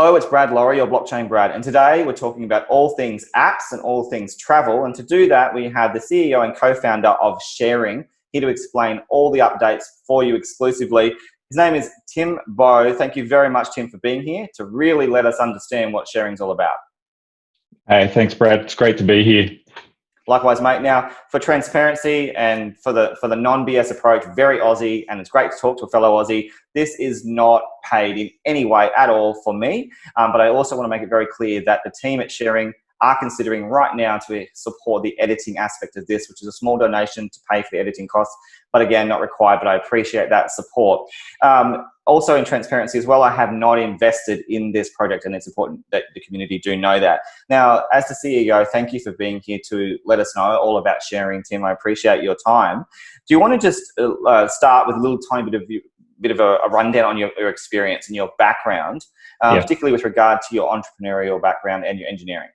Hello, it's Brad Laurie, your BlockchainBrad, and today we're talking about all things apps and all things travel. And to do that, we have the CEO and co-founder of ShareRing here to explain all the updates for you exclusively. His name is Tim Bos. Thank you very much, Tim, for being here to really let us understand what ShareRing's all about. Hey, thanks, Brad. It's great to be here. Likewise, mate. Now, for transparency and for the non-BS approach, very Aussie, and it's great to talk to a fellow Aussie. This is not paid in any way at all for me, but I also want to make it very clear that the team at ShareRing are considering right now to support the editing aspect of this, which is a small donation to pay for the editing costs, but again, not required, but I appreciate that support. Also in transparency as well, I have not invested in this project, and it's important that the community do know that. Now, as the CEO, thank you for being here to let us know all about ShareRing, Tim. I appreciate your time. Do you want to just start with a little tiny bit of a rundown on your experience and your background, particularly with regard to your entrepreneurial background and your engineering?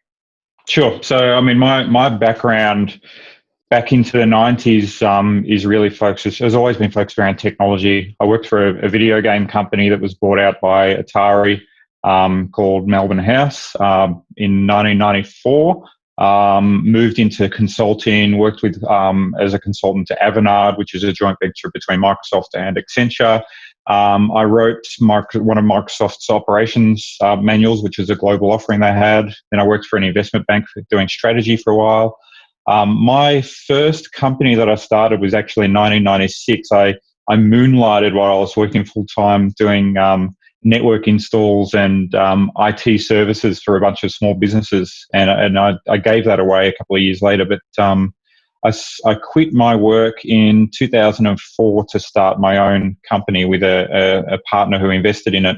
Sure. So, I mean, my background back into the 90s is really focused, has always been focused around technology. I worked for a video game company that was bought out by Atari called Melbourne House in 1994. Moved into consulting, worked with as a consultant to Avanade, which is a joint venture between Microsoft and Accenture. I wrote one of Microsoft's operations manuals, which is a global offering they had. Then I worked for an investment bank doing strategy for a while. My first company that I started was actually in 1996. I moonlighted while I was working full-time doing network installs and IT services for a bunch of small businesses. And I gave that away a couple of years later. But I quit my work in 2004 to start my own company with a partner who invested in it.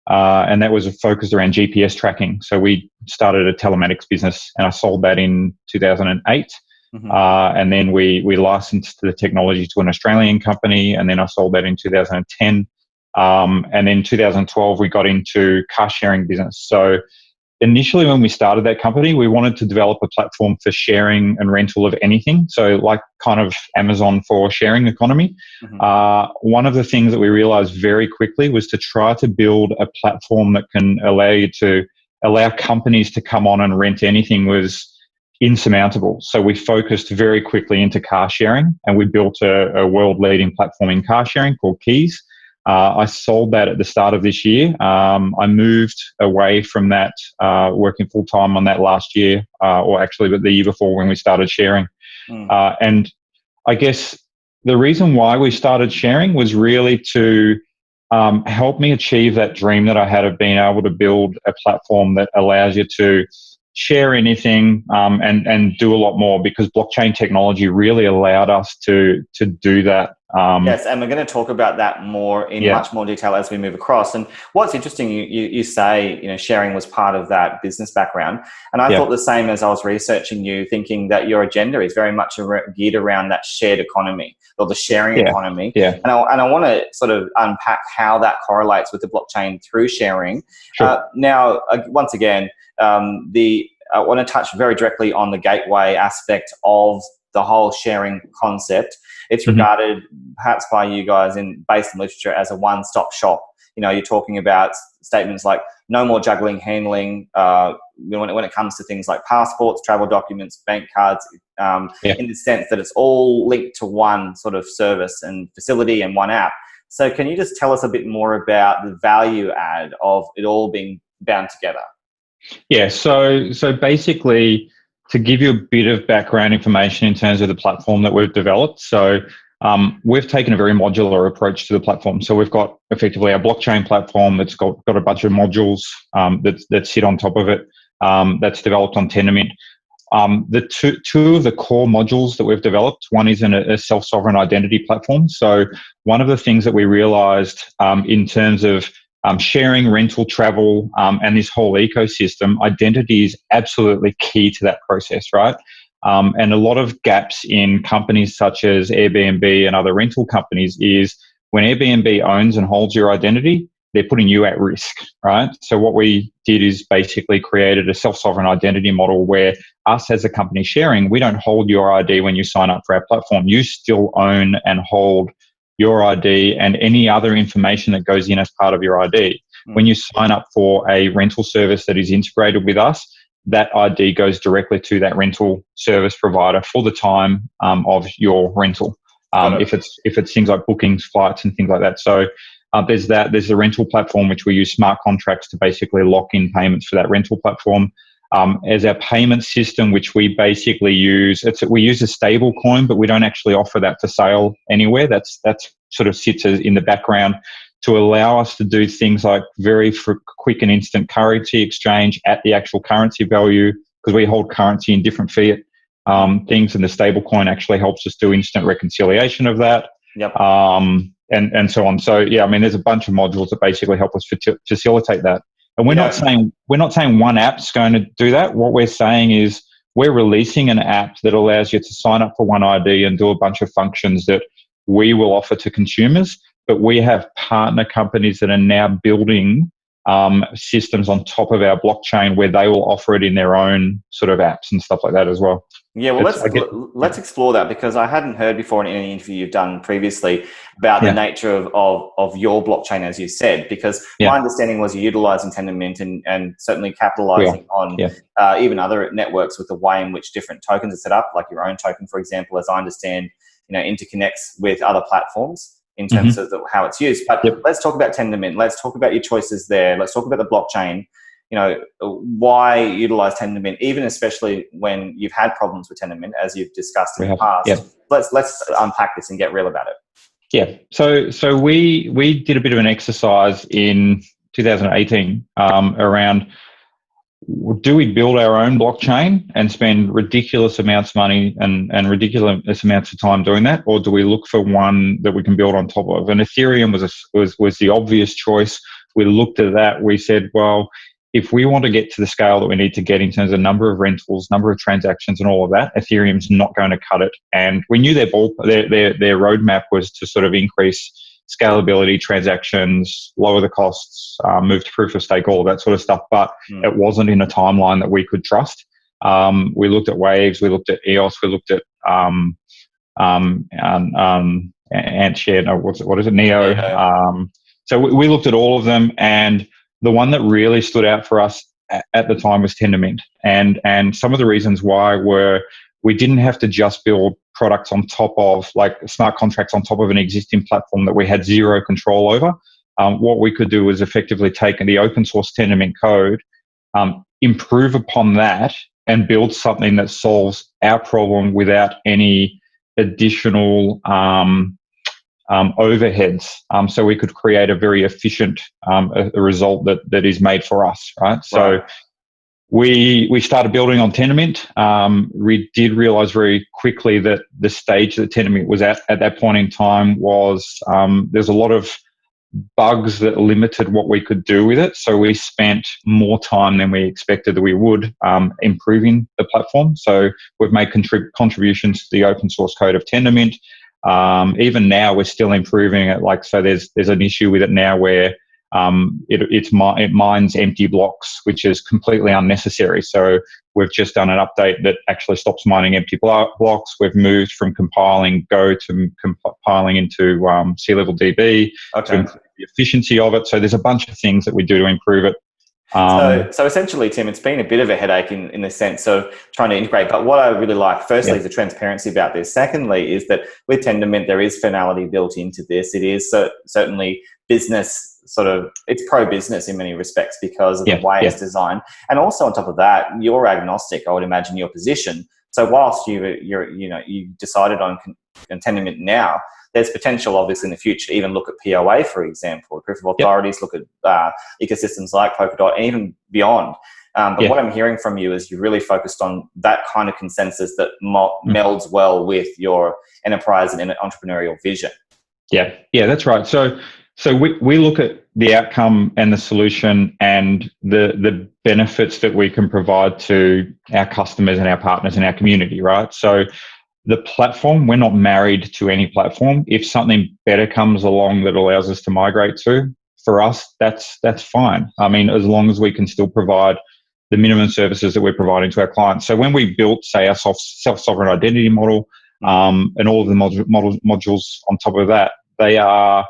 And that was focused around GPS tracking. So we started a telematics business, and I sold that in 2008. Mm-hmm. And then we licensed the technology to an Australian company, and then I sold that in 2010. And then 2012, we got into car sharing business. So initially when we started that company, we wanted to develop a platform for sharing and rental of anything. So like kind of Amazon for sharing economy. Mm-hmm. One of the things that we realized very quickly was to try to build a platform that can allow companies to come on and rent anything was insurmountable. So we focused very quickly into car sharing, and we built a world-leading platform in car sharing called Keys. I sold that at the start of this year. I moved away from that, working full-time on that last year, or actually the year before when we started ShareRing. And I guess the reason why we started ShareRing was really to help me achieve that dream that I had of being able to build a platform that allows you to share anything and do a lot more, because blockchain technology really allowed us to do that. Yes, and we're going to talk about that more in much more detail as we move across. And what's interesting, you say, ShareRing was part of that business background, and I thought the same as I was researching you, thinking that your agenda is very much geared around that shared economy or the sharing economy. Yeah. And I want to sort of unpack how that correlates with the blockchain through ShareRing. Sure. Now, once again, I want to touch very directly on the gateway aspect of the whole sharing concept. It's regarded perhaps by you guys based in literature as a one-stop shop. You're talking about statements like no more juggling, handling when it comes to things like passports, travel documents, bank cards, in the sense that it's all linked to one sort of service and facility and one app. So can you just tell us a bit more about the value add of it all being bound together? Yeah, so basically, to give you a bit of background information in terms of the platform that we've developed. So we've taken a very modular approach to the platform. So we've got effectively a blockchain platform that's got a bunch of modules that sit on top of it, that's developed on Tendermint. The two of the core modules that we've developed, one is a self-sovereign identity platform. So one of the things that we realized in terms of sharing, rental, travel, and this whole ecosystem, identity is absolutely key to that process, right? And a lot of gaps in companies such as Airbnb and other rental companies is when Airbnb owns and holds your identity, they're putting you at risk, right? So what we did is basically created a self-sovereign identity model where us as a company ShareRing, we don't hold your ID when you sign up for our platform. You still own and hold your ID, and any other information that goes in as part of your ID. When you sign up for a rental service that is integrated with us, that ID goes directly to that rental service provider for the time of your rental. If it's things like bookings, flights, and things like that. So there's that. There's the rental platform, which we use smart contracts to basically lock in payments for that rental platform. As our payment system, which we basically use, we use a stable coin, but we don't actually offer that for sale anywhere. That's sort of sits in the background to allow us to do things like very quick and instant currency exchange at the actual currency value, because we hold currency in different fiat things, and the stable coin actually helps us do instant reconciliation of that. Yep. And so on. So yeah, I mean, there's a bunch of modules that basically help us facilitate that. And we're not saying one app's going to do that. What we're saying is we're releasing an app that allows you to sign up for one ID and do a bunch of functions that we will offer to consumers. But we have partner companies that are now building systems on top of our blockchain where they will offer it in their own sort of apps and stuff like that as well. Yeah, well, let's explore that, because I hadn't heard before in any interview you've done previously about the nature of your blockchain, as you said, because my understanding was you're utilizing Tendermint and certainly capitalizing on even other networks with the way in which different tokens are set up, like your own token, for example, as I understand, interconnects with other platforms in terms of how it's used. But let's talk about Tendermint. Let's talk about your choices there. Let's talk about the blockchain. Why utilize Tendermint, even especially when you've had problems with Tendermint, as you've discussed in the past. Yeah. Let's unpack this and get real about it. Yeah. So we did a bit of an exercise in 2018 around, do we build our own blockchain and spend ridiculous amounts of money and ridiculous amounts of time doing that, or do we look for one that we can build on top of? And Ethereum was the obvious choice. We looked at that. We said, well, if we want to get to the scale that we need to get in terms of number of rentals, number of transactions, and all of that, Ethereum's not going to cut it. And we knew their roadmap was to sort of increase scalability, transactions, lower the costs, move to proof of stake, all of that sort of stuff. But it wasn't in a timeline that we could trust. We looked at Waves, we looked at EOS, we looked at Neo. So we looked at all of them, and the one that really stood out for us at the time was Tendermint. And some of the reasons why were we didn't have to just build products on top of, like smart contracts on top of an existing platform that we had zero control over. What we could do was effectively take the open source Tendermint code, improve upon that, and build something that solves our problem without any additional overheads. So we could create a very efficient a result that is made for us, right? So we started building on Tendermint. We did realize very quickly that the stage that Tendermint was at that point in time was there's a lot of bugs that limited what we could do with it. So we spent more time than we expected that we would improving the platform. So we've made contributions to the open source code of Tendermint. Even now, we're still improving it. So there's an issue with it now where it mines empty blocks, which is completely unnecessary. So we've just done an update that actually stops mining empty blocks. We've moved from compiling Go to compiling into C-level DB to improve the efficiency of it. So there's a bunch of things that we do to improve it. So essentially, Tim, it's been a bit of a headache in the sense of trying to integrate. But what I really like, firstly, is the transparency about this. Secondly, is that with Tendermint, there is finality built into this. It is certainly business it's pro-business in many respects because of the way it's designed. And also on top of that, you're agnostic, I would imagine, your position. So whilst you decided on Tendermint now, there's potential, obviously, in the future to even look at POA, for example, proof of authorities, look at ecosystems like Polkadot, and even beyond. But what I'm hearing from you is you're really focused on that kind of consensus that melds well with your enterprise and entrepreneurial vision. Yeah, that's right. So we look at the outcome and the solution and the benefits that we can provide to our customers and our partners and our community, right? So the platform, we're not married to any platform. If something better comes along that allows us to migrate to, for us, that's fine. I mean, as long as we can still provide the minimum services that we're providing to our clients. So when we built, say, our self-sovereign identity model and all of the modules on top of that, they are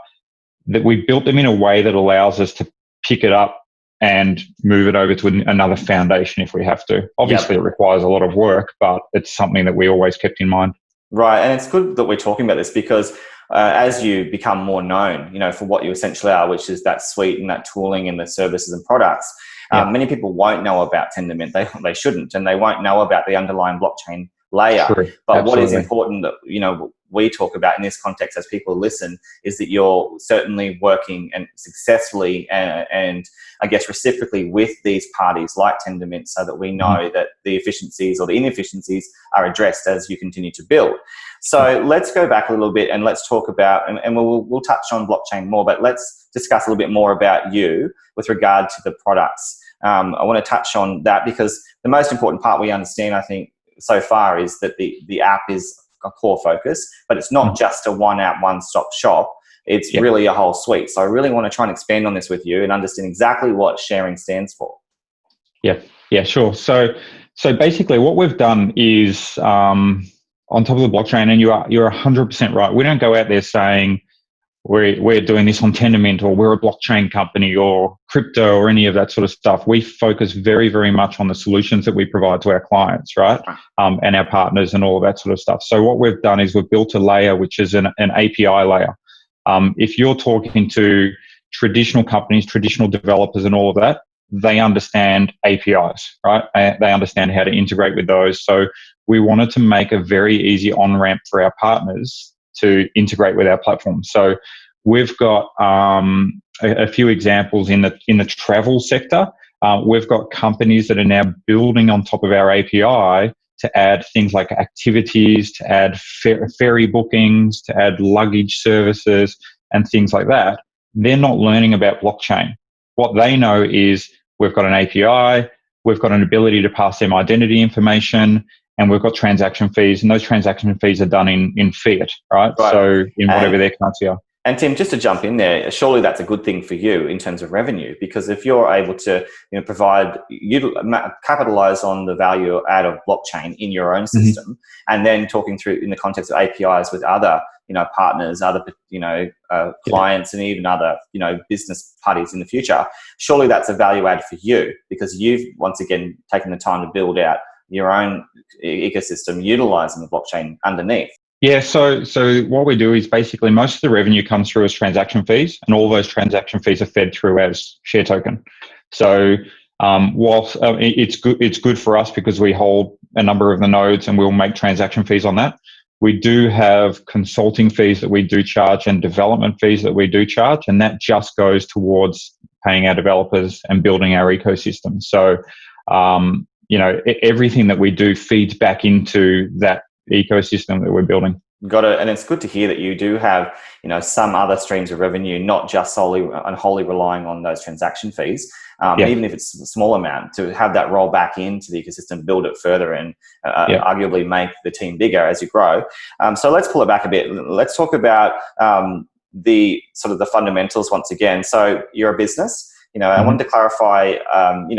that we built them in a way that allows us to pick it up and move it over to another foundation if we have to. Obviously, It requires a lot of work, but it's something that we always kept in mind. Right, and it's good that we're talking about this because as you become more known, for what you essentially are, which is that suite and that tooling and the services and products, many people won't know about Tendermint. They shouldn't, and they won't know about the underlying blockchain layer. True. But Absolutely. What is important that we talk about in this context as people listen is that you're certainly working and successfully and I guess reciprocally with these parties like Tendermint so that we know that the efficiencies or the inefficiencies are addressed as you continue to build. So let's go back a little bit and let's talk about, and we'll touch on blockchain more, but let's discuss a little bit more about you with regard to the products. I want to touch on that because the most important part we understand, I think, so far is that the app is a core focus, but it's not just a one app, one-stop shop. It's really a whole suite. So I really want to try and expand on this with you and understand exactly what SHARERing stands for. Yeah, sure. So basically what we've done is on top of the blockchain, and you're 100% right. We don't go out there saying we're doing this on Tendermint or we're a blockchain company or crypto or any of that sort of stuff. We focus very, very much on the solutions that we provide to our clients, right? And our partners and all of that sort of stuff. So what we've done is we've built a layer which is an API layer. If you're talking to traditional companies, traditional developers and all of that, they understand APIs, right? They understand how to integrate with those. So we wanted to make a very easy on-ramp for our partners to integrate with our platform. So we've got a few examples in the travel sector. We've got companies that are now building on top of our API to add things like activities, to add ferry bookings, to add luggage services and things like that. They're not learning about blockchain. What they know is we've got an API, we've got an ability to pass them identity information, and we've got transaction fees, and those transaction fees are done in fiat, right? So in whatever their currency are. And Tim, just to jump in there, surely that's a good thing for you in terms of revenue, because if you're able to provide, capitalize on the value add of blockchain in your own system, and then talking through in the context of APIs with other partners, other clients, and even other business parties in the future, surely that's a value add for you because you've once again taken the time to build out your own ecosystem utilizing the blockchain underneath. Yeah, so what we do is basically most of the revenue comes through as transaction fees, and all those transaction fees are fed through as share token. So whilst it's good for us because we hold a number of the nodes and we'll make transaction fees on that, we do have consulting fees that we do charge and development fees that we do charge, and that just goes towards paying our developers and building our ecosystem. So everything that we do feeds back into that ecosystem that we're building. Got it. And it's good to hear that you do have, some other streams of revenue, not just solely and wholly relying on those transaction fees. Even if it's a small amount, to have that roll back into the ecosystem, build it further, and arguably make the team bigger as you grow. So let's pull it back a bit. Let's talk about the sort of the fundamentals once again. So you're a business. I wanted to clarify,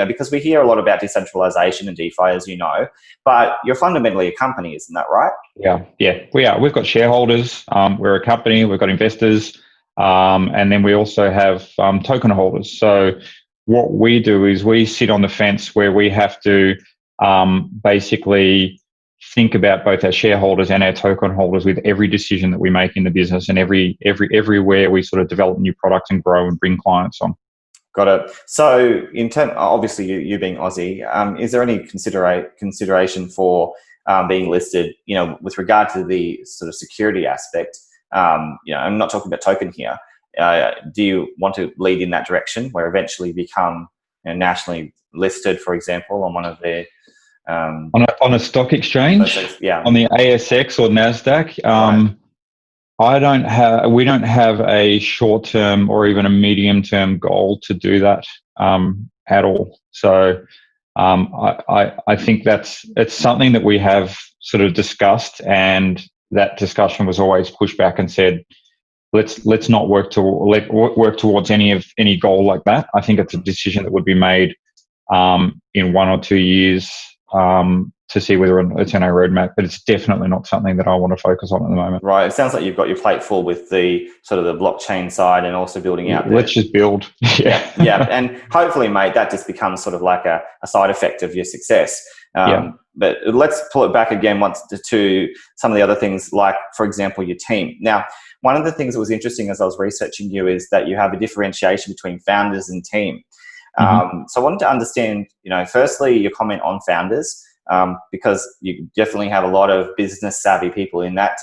because we hear a lot about decentralization and DeFi, as you know, but you're fundamentally a company, isn't that right? Yeah, we are. We've got shareholders. We're a company. We've got investors, and then we also have token holders. So what we do is we sit on the fence where we have to basically think about both our shareholders and our token holders with every decision that we make in the business and everywhere we sort of develop new products and grow and bring clients on. Got it. So, obviously, you being Aussie, is there any consideration for being listed? With regard to the sort of security aspect. I'm not talking about token here. Do you want to lead in that direction, where eventually become nationally listed, for example, on one of their on a stock exchange, on the ASX or NASDAQ? Right. We don't have a short-term or even a medium-term goal to do that at all. So I think it's something that we have sort of discussed, and that discussion was always pushed back and said, let's not work towards any goal like that. I think it's a decision that would be made in 1 or 2 years to see whether it's in our roadmap, but it's definitely not something that I want to focus on at the moment. Right. It sounds like you've got your plate full with the sort of the blockchain side and also building out. Let's just build. Yeah. And hopefully, mate, that just becomes sort of like a side effect of your success. But let's pull it back again once to some of the other things, like, for example, your team. Now, one of the things that was interesting as I was researching you is that you have a differentiation between founders and team. So I wanted to understand, firstly, your comment on founders. Because you definitely have a lot of business savvy people in that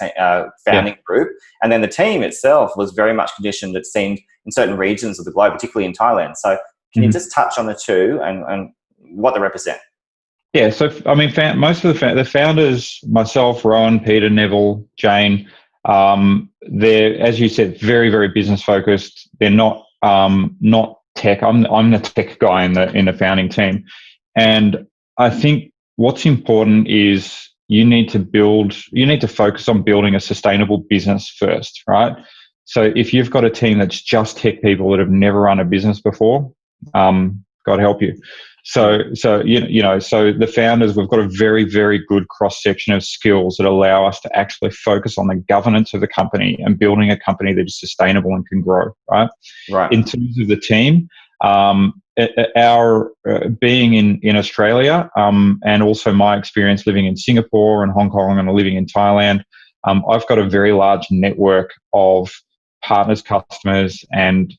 founding group. And then the team itself was very much conditioned, it seemed, in certain regions of the globe, particularly in Thailand. So can you just touch on the two and what they represent? Yeah, so I mean, most of the founders, myself, Rowan, Peter, Neville, Jane, they're, as you said, very, very business focused. They're not tech. I'm the tech guy in the founding team, and I think what's important is you need to focus on building a sustainable business first, right? So if you've got a team that's just tech people that have never run a business before, God help you. So the founders, we've got a very, very good cross section of skills that allow us to actually focus on the governance of the company and building a company that is sustainable and can grow, right? Right. In terms of the team, our being in Australia, and also my experience living in Singapore and Hong Kong and living in Thailand, I've got a very large network of partners, customers, and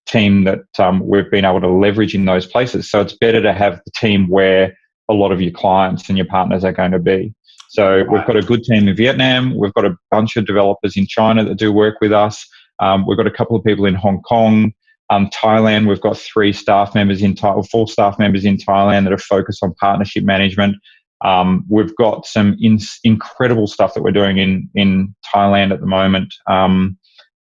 team that we've been able to leverage in those places. So it's better to have the team where a lot of your clients and your partners are going to be. So we've got a good team in Vietnam. We've got a bunch of developers in China that do work with us. We've got a couple of people in Hong Kong. Thailand, we've got 4 staff members in Thailand that are focused on partnership management. We've got some incredible stuff that we're doing in Thailand at the moment.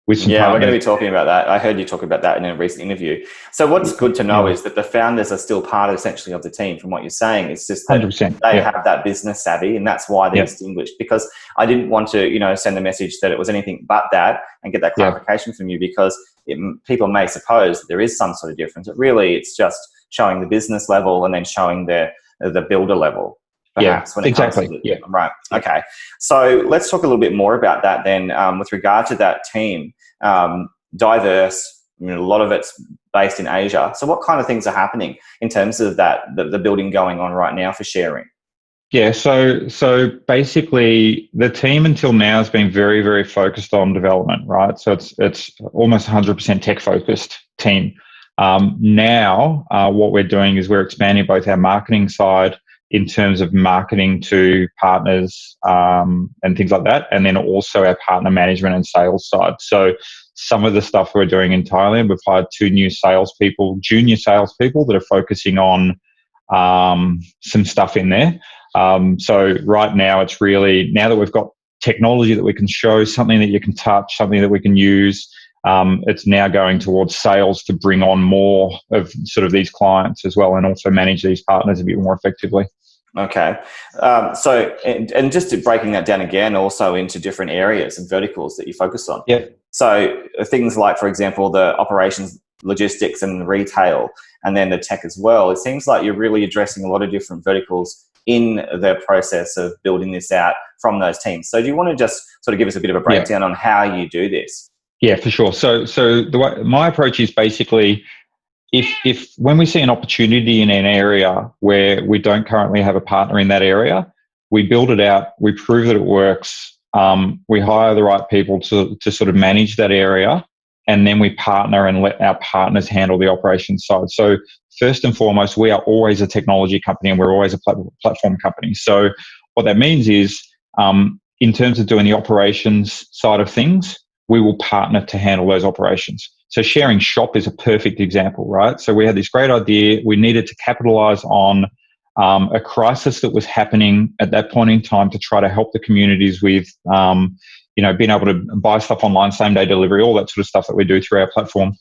With some partners. We're going to be talking about that. I heard you talk about that in a recent interview. So what's good to know is that the founders are still part essentially of the team from what you're saying. It's just that 100%, they have that business savvy, and that's why they're distinguished. Because I didn't want to, send a message that it was anything but that and get that clarification from you, because people may suppose that there is some sort of difference. But really, it's just showing the business level and then showing the builder level. Perhaps, when it comes to right. Okay. So let's talk a little bit more about that then, with regard to that team. Diverse, a lot of it's based in Asia. So what kind of things are happening in terms of that, the building going on right now for ShareRing? Yeah, so basically the team until now has been very, very focused on development, right? So it's almost 100% tech focused team. Now what we're doing is we're expanding both our marketing side in terms of marketing to partners and things like that, and then also our partner management and sales side. So some of the stuff we're doing in Thailand, we've hired 2 new salespeople, junior salespeople that are focusing on some stuff in there. So right now it's really, now that we've got technology that we can show, something that you can touch, something that we can use, it's now going towards sales to bring on more of sort of these clients as well, and also manage these partners a bit more effectively. Okay. So just breaking that down again also into different areas and verticals that you focus on. Yeah. So things like, for example, the operations, logistics and retail, and then the tech as well. It seems like you're really addressing a lot of different verticals in the process of building this out from those teams. So do you want to just sort of give us a bit of a breakdown on how you do this? Yeah, for sure. So the way, my approach is basically, if when we see an opportunity in an area where we don't currently have a partner in that area, we build it out, we prove that it works, we hire the right people to sort of manage that area, and then we partner and let our partners handle the operations side. So first and foremost, we are always a technology company and we're always a platform company. So what that means is, in terms of doing the operations side of things, we will partner to handle those operations. So ShareRing Shop is a perfect example, right? So we had this great idea. We needed to capitalize on a crisis that was happening at that point in time to try to help the communities with, being able to buy stuff online, same-day delivery, all that sort of stuff that we do through our platform.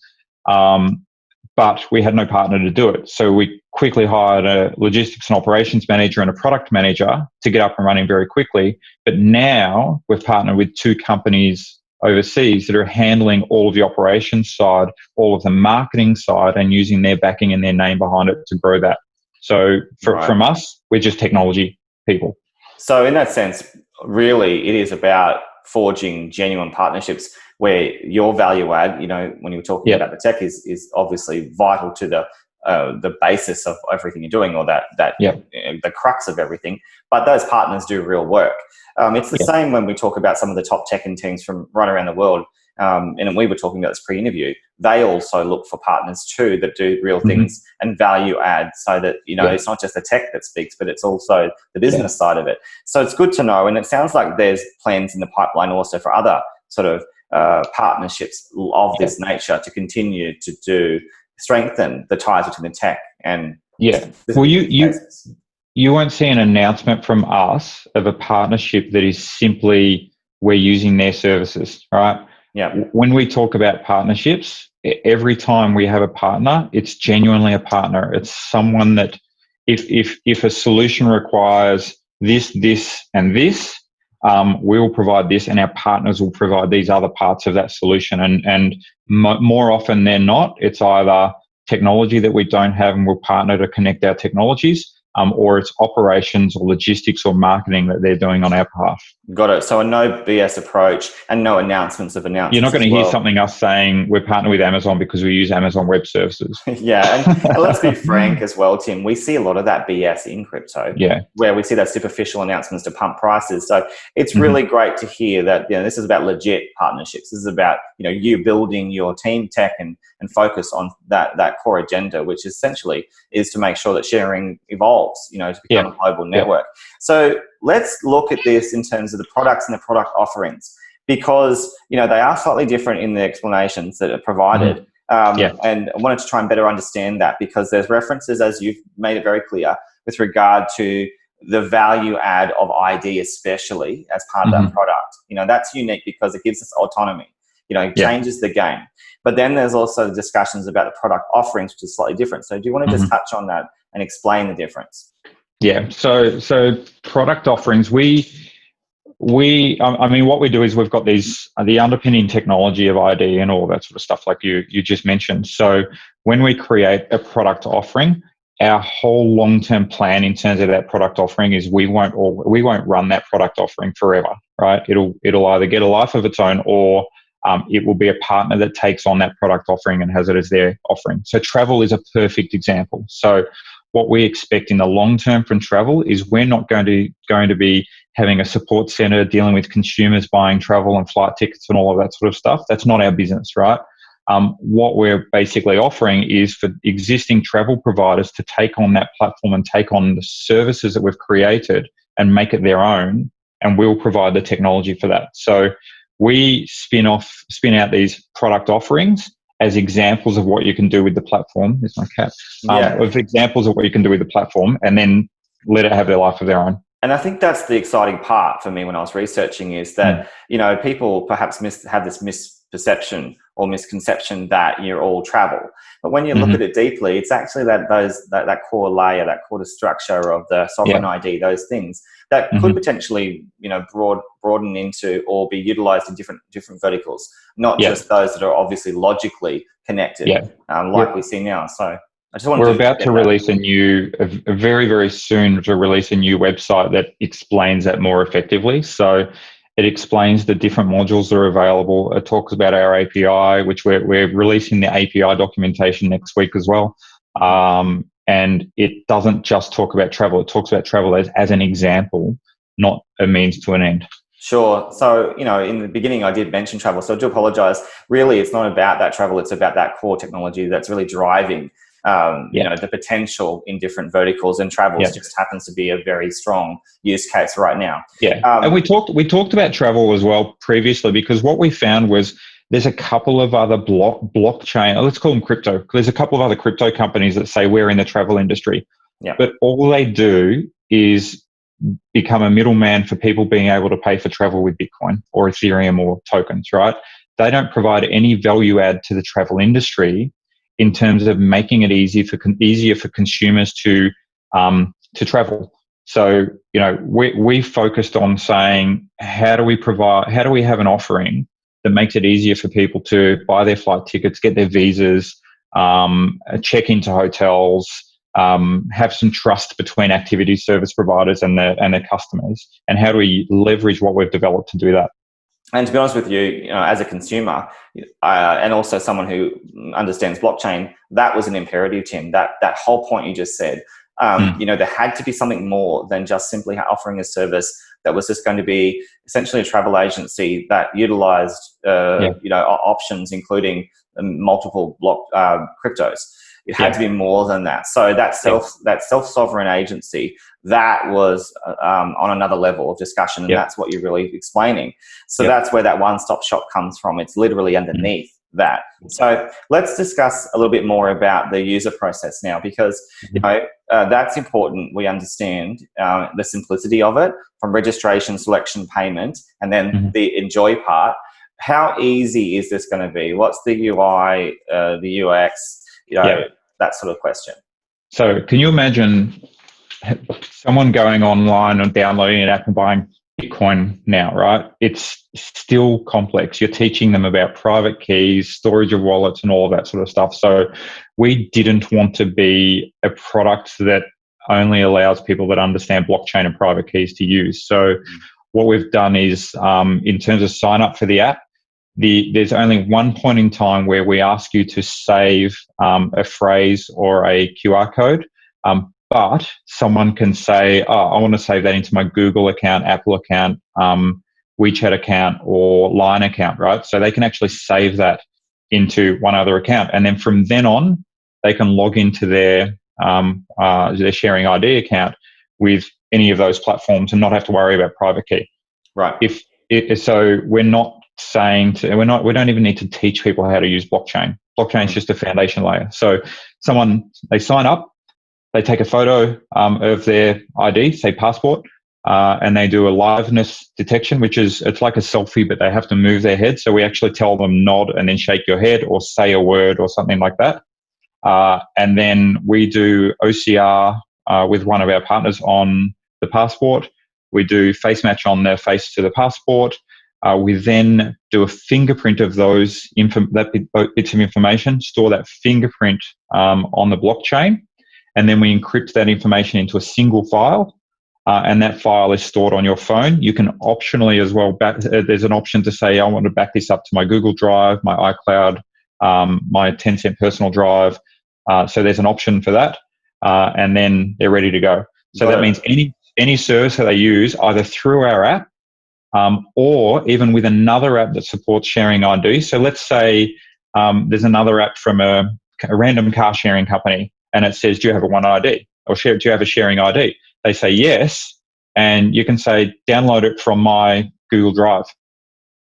But we had no partner to do it. So we quickly hired a logistics and operations manager and a product manager to get up and running very quickly. But now we've partnered with 2 companies overseas that are handling all of the operations side, all of the marketing side, and using their backing and their name behind it to grow that. So from us, we're just technology. people. So in that sense, really, it is about forging genuine partnerships where your value add, when you were talking about the tech, is obviously vital to the basis of everything you're doing, or the crux of everything. But those partners do real work. It's the same when we talk about some of the top tech teams from right around the world. And we were talking about this pre-interview. They also look for partners too that do real things and value add, so that it's not just the tech that speaks, but it's also the business side of it. So it's good to know, and it sounds like there's plans in the pipeline also for other sort of partnerships of this nature to continue to strengthen the ties between the tech and well, you won't see an announcement from us of a partnership that is simply we're using their services, right? Yeah. When we talk about partnerships, every time we have a partner, it's genuinely a partner. It's someone that if a solution requires this, and this, we will provide this, and our partners will provide these other parts of that solution. And more often than not, it's either technology that we don't have and we'll partner to connect our technologies, or it's operations or logistics or marketing that they're doing on our behalf. Got it. So a no BS approach and no announcements of announcements. You're not going to hear something us saying we're partnered with Amazon because we use Amazon Web Services. And let's be frank as well, Tim. We see a lot of that BS in crypto. Where we see those superficial announcements to pump prices. So it's really great to hear that this is about legit partnerships. This is about you building your team tech and focus on that core agenda, which essentially is to make sure that ShareRing evolves, to become a global network. So let's look at this in terms of the products and the product offerings, because they are slightly different in the explanations that are provided. And I wanted to try and better understand that, because there's references, as you've made it very clear, with regard to the value add of ID, especially as part of that product. That's unique because it gives us autonomy. It changes the game. But then there's also discussions about the product offerings, which is slightly different. So do you want to just touch on that and explain the difference? So product offerings, I mean, what we do is we've got the underpinning technology of ID and all that sort of stuff, like you just mentioned. So when we create a product offering, our whole long-term plan in terms of that product offering is we won't run that product offering forever, right? It'll either get a life of its own, or it will be a partner that takes on that product offering and has it as their offering. So travel is a perfect example. So what we expect in the long term from travel is we're not going to be having a support center dealing with consumers buying travel and flight tickets and all of that sort of stuff. That's not our business, right? What we're basically offering is for existing travel providers to take on that platform and take on the services that we've created and make it their own, and we'll provide the technology for that. So we spin out these product offerings as examples of what you can do with the platform. There's my cat. Of examples of what you can do with the platform, and then let it have their life of their own. And I think that's the exciting part for me when I was researching, is that people perhaps have this misperception or misconception that you're all travel. But when you look at it deeply, it's actually that core layer, that core structure of the sovereign ID, those things that could potentially broaden into or be utilized in different verticals, not just those that are obviously logically connected, like we see now. So I just want We're about to release very, very soon to release a new website that explains that more effectively. So it explains the different modules that are available. It talks about our API, which we're releasing the API documentation next week as well. And it doesn't just talk about travel. It talks about travel as an example, not a means to an end. Sure. So, in the beginning, I did mention travel, so I do apologize. Really, it's not about that travel. It's about that core technology that's really driving the potential in different verticals, and travel just happens to be a very strong use case right now. And we talked about travel as well previously, because what we found was there's a couple of other blockchain, let's call them crypto. There's a couple of other crypto companies that say we're in the travel industry, but all they do is become a middleman for people being able to pay for travel with Bitcoin or Ethereum or tokens, right? They don't provide any value add to the travel industry in terms of making it easier for consumers to travel. So, we focused on saying, how do we have an offering that makes it easier for people to buy their flight tickets, get their visas, check into hotels, have some trust between activity service providers and their customers, and how do we leverage what we've developed to do that? And to be honest with you, as a consumer and also someone who understands blockchain, that was an imperative, Tim. That whole point you just said. There had to be something more than just simply offering a service that was just going to be essentially a travel agency that utilised options, including multiple cryptos. It had to be more than that. So that self-sovereign agency, that was on another level of discussion, and that's what you're really explaining. So that's where that one-stop shop comes from. It's literally underneath that. So let's discuss a little bit more about the user process now, because that's important. We understand the simplicity of it, from registration, selection, payment, and then the enjoy part. How easy is this going to be? What's the UI, the UX, that sort of question? So can you imagine someone going online and downloading an app and buying Bitcoin now, right? It's still complex. You're teaching them about private keys, storage of wallets, and all of that sort of stuff. So we didn't want to be a product that only allows people that understand blockchain and private keys to use. So what we've done is, in terms of sign up for the app, there's only one point in time where we ask you to save a phrase or a QR code. But someone can say, I want to save that into my Google account, Apple account, WeChat account, or Line account, right? So they can actually save that into one other account. And then from then on, they can log into their sharing ID account with any of those platforms and not have to worry about private key. Right. So we're not saying we don't even need to teach people how to use blockchain. Blockchain is just a foundation layer. So they sign up, they take a photo of their ID, say passport, and they do a liveness detection, it's like a selfie, but they have to move their head. So we actually tell them nod and then shake your head or say a word or something like that. And then we do OCR with one of our partners on the passport. We do face match on their face to the passport. We then do a fingerprint of those bits of information, store that fingerprint on the blockchain, and then we encrypt that information into a single file, and that file is stored on your phone. You can optionally as well, there's an option to say, I want to back this up to my Google Drive, my iCloud, my Tencent personal drive. So there's an option for that, and then they're ready to go. So that means any service that they use, either through our app, or even with another app that supports sharing ID. So let's say there's another app from a random car sharing company, and it says, do you have a One ID? Or do you have a sharing ID? They say yes, and you can say, download it from my Google Drive.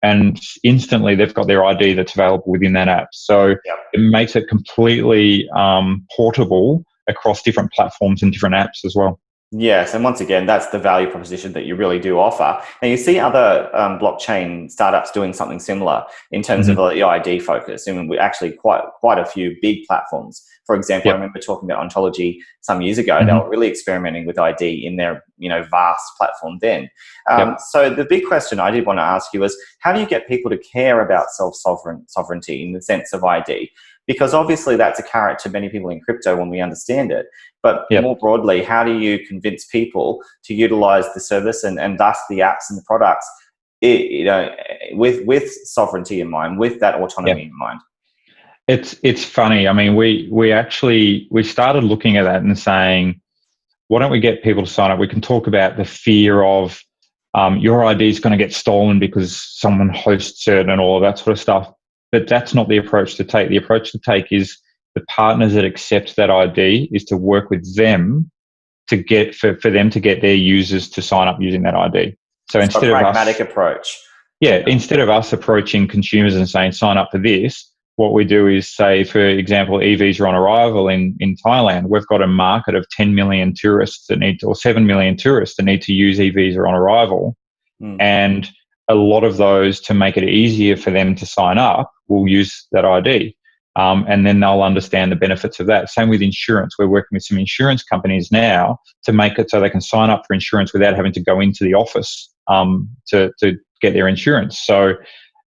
And instantly they've got their ID that's available within that app. So it makes it completely portable across different platforms and different apps as well. Yes, and once again, that's the value proposition that you really do offer. Now, you see other blockchain startups doing something similar in terms of the ID focus. I mean, we actually quite a few big platforms. For example, I remember talking about Ontology some years ago. They were really experimenting with ID in their vast platform then. So the big question I did want to ask you is, how do you get people to care about sovereignty in the sense of ID? Because obviously that's a carrot to many people in crypto when we understand it. But more broadly, how do you convince people to utilize the service and thus the apps and the products, with sovereignty in mind, with that autonomy in mind? It's funny. I mean, we started looking at that and saying, why don't we get people to sign up? We can talk about the fear of your ID is going to get stolen because someone hosts it and all of that sort of stuff. But that's not the approach to take. The approach to take is the partners that accept that ID is to work with them to get for them to get their users to sign up using that ID. So instead of pragmatic approach. Instead of us approaching consumers and saying sign up for this, what we do is say, for example, e-visa on arrival in Thailand, we've got a market of 10 million tourists or 7 million tourists that need to use e-visa on arrival, and a lot of those, to make it easier for them to sign up, will use that ID. And then they'll understand the benefits of that. Same with insurance. We're working with some insurance companies now to make it so they can sign up for insurance without having to go into the office to get their insurance. So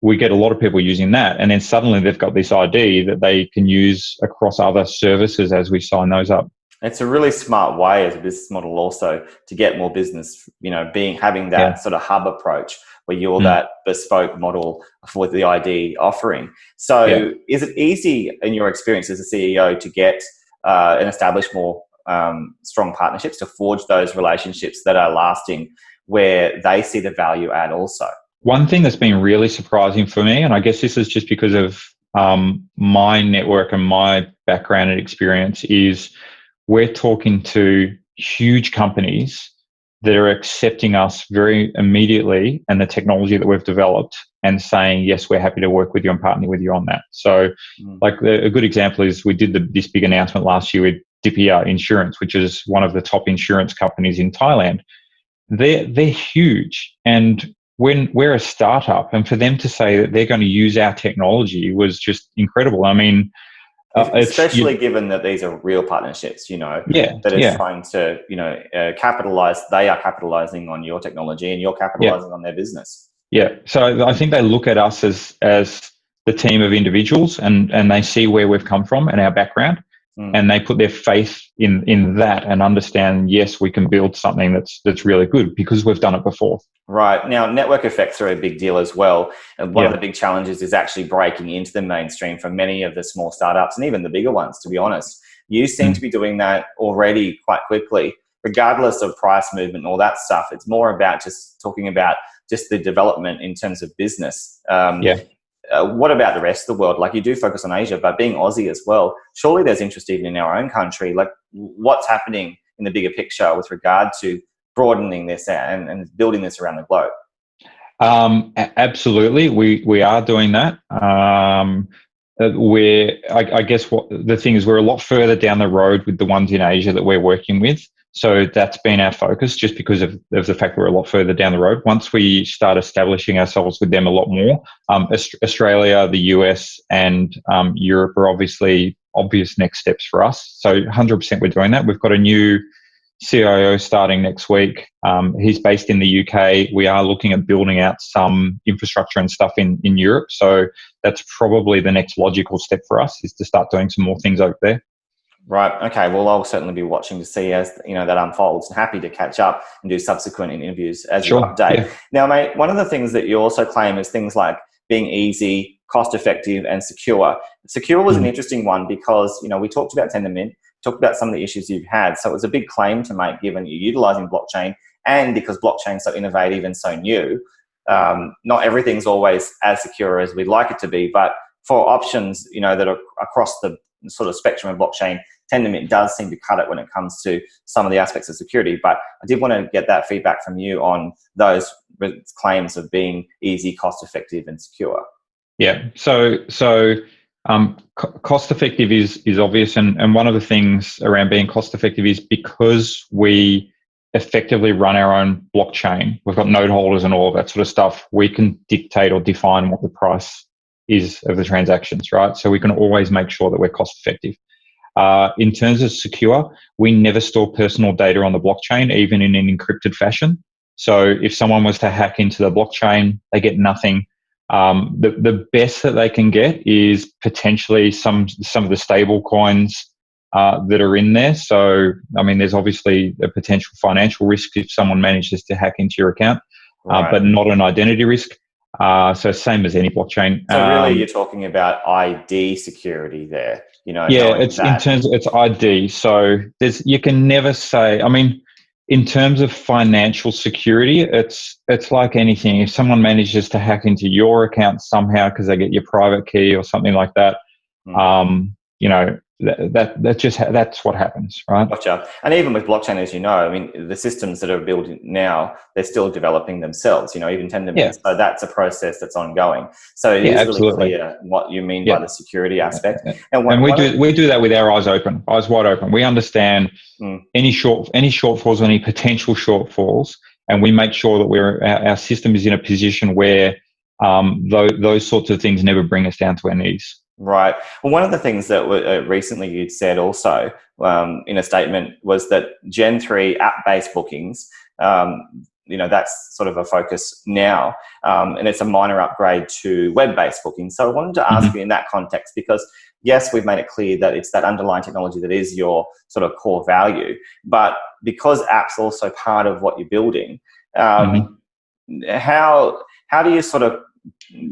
we get a lot of people using that. And then suddenly they've got this ID that they can use across other services as we sign those up. It's a really smart way as a business model also to get more business, having that sort of hub approach where you're that bespoke model for the ID offering. So is it easy in your experience as a CEO to get and establish more strong partnerships, to forge those relationships that are lasting where they see the value add also? One thing that's been really surprising for me, and I guess this is just because of my network and my background and experience, is we're talking to huge companies that are accepting us very immediately and the technology that we've developed and saying, yes, we're happy to work with you and partner with you on that. So a good example is we did this big announcement last year with Dipia Insurance, which is one of the top insurance companies in Thailand. They're huge. And when we're a startup, and for them to say that they're going to use our technology was just incredible. I mean, especially given that these are real partnerships, that it's trying to, capitalize. They are capitalizing on your technology and you're capitalizing on their business. Yeah. So I think they look at us as the team of individuals and they see where we've come from and our background. And they put their faith in that and understand, yes, we can build something that's really good because we've done it before. Right. Now, network effects are a big deal as well. And one of the big challenges is actually breaking into the mainstream for many of the small startups and even the bigger ones, to be honest. You seem to be doing that already quite quickly, regardless of price movement and all that stuff. It's more about just talking about just the development in terms of business. What about the rest of the world? Like, you do focus on Asia, but being Aussie as well, surely there's interest even in our own country. Like, what's happening in the bigger picture with regard to broadening this out and building this around the globe? Absolutely. We are doing that. I guess what the thing is, we're a lot further down the road with the ones in Asia that we're working with. So that's been our focus, just because of the fact that we're a lot further down the road. Once we start establishing ourselves with them a lot more, Australia, the US, and Europe are obviously obvious next steps for us. So 100% we're doing that. We've got a new CIO starting next week. He's based in the UK. We are looking at building out some infrastructure and stuff in Europe. So that's probably the next logical step for us, is to start doing some more things over there. Right. Okay. Well, I'll certainly be watching to see as that unfolds, and happy to catch up and do subsequent interviews as you update. Yeah. Now, mate, one of the things that you also claim is things like being easy, cost effective, and secure. Secure was an interesting one because, we talked about Tendermint, talked about some of the issues you've had. So it was a big claim to make, given you're utilizing blockchain, and because blockchain's so innovative and so new. Not everything's always as secure as we'd like it to be, but for options, that are across the sort of spectrum of blockchain, Tendermint does seem to cut it when it comes to some of the aspects of security. But I did want to get that feedback from you on those claims of being easy, cost effective, and secure. Yeah. So cost effective is obvious, and one of the things around being cost effective is because we effectively run our own blockchain. We've got node holders and all of that sort of stuff. We can dictate or define what the price is of the transactions, right? So we can always make sure that we're cost effective. In terms of secure, we never store personal data on the blockchain, even in an encrypted fashion. So if someone was to hack into the blockchain, they get nothing. The best that they can get is potentially some of the stable coins that are in there. So, I mean, there's obviously a potential financial risk if someone manages to hack into your account, but not an identity risk. So same as any blockchain. So really, you're talking about ID security there. It's in terms of it's ID. So you can never say. I mean, in terms of financial security, it's like anything. If someone manages to hack into your account somehow because they get your private key or something like that, that's what happens, right? Gotcha. And even with blockchain, as you know, I mean, the systems that are built now, they're still developing themselves, even Tendermint. Yeah. So that's a process that's ongoing. So it is really clear what you mean by the security aspect. Yeah. And we do that with our eyes wide open. We understand any shortfalls, any potential shortfalls, and we make sure that our system is in a position where those sorts of things never bring us down to our knees. Right. Well, one of the things that recently you'd said also in a statement was that Gen 3 app-based bookings, that's sort of a focus now, and it's a minor upgrade to web-based booking. So I wanted to ask you in that context, because yes, we've made it clear that it's that underlying technology that is your sort of core value, but because apps are also part of what you're building, how do you sort of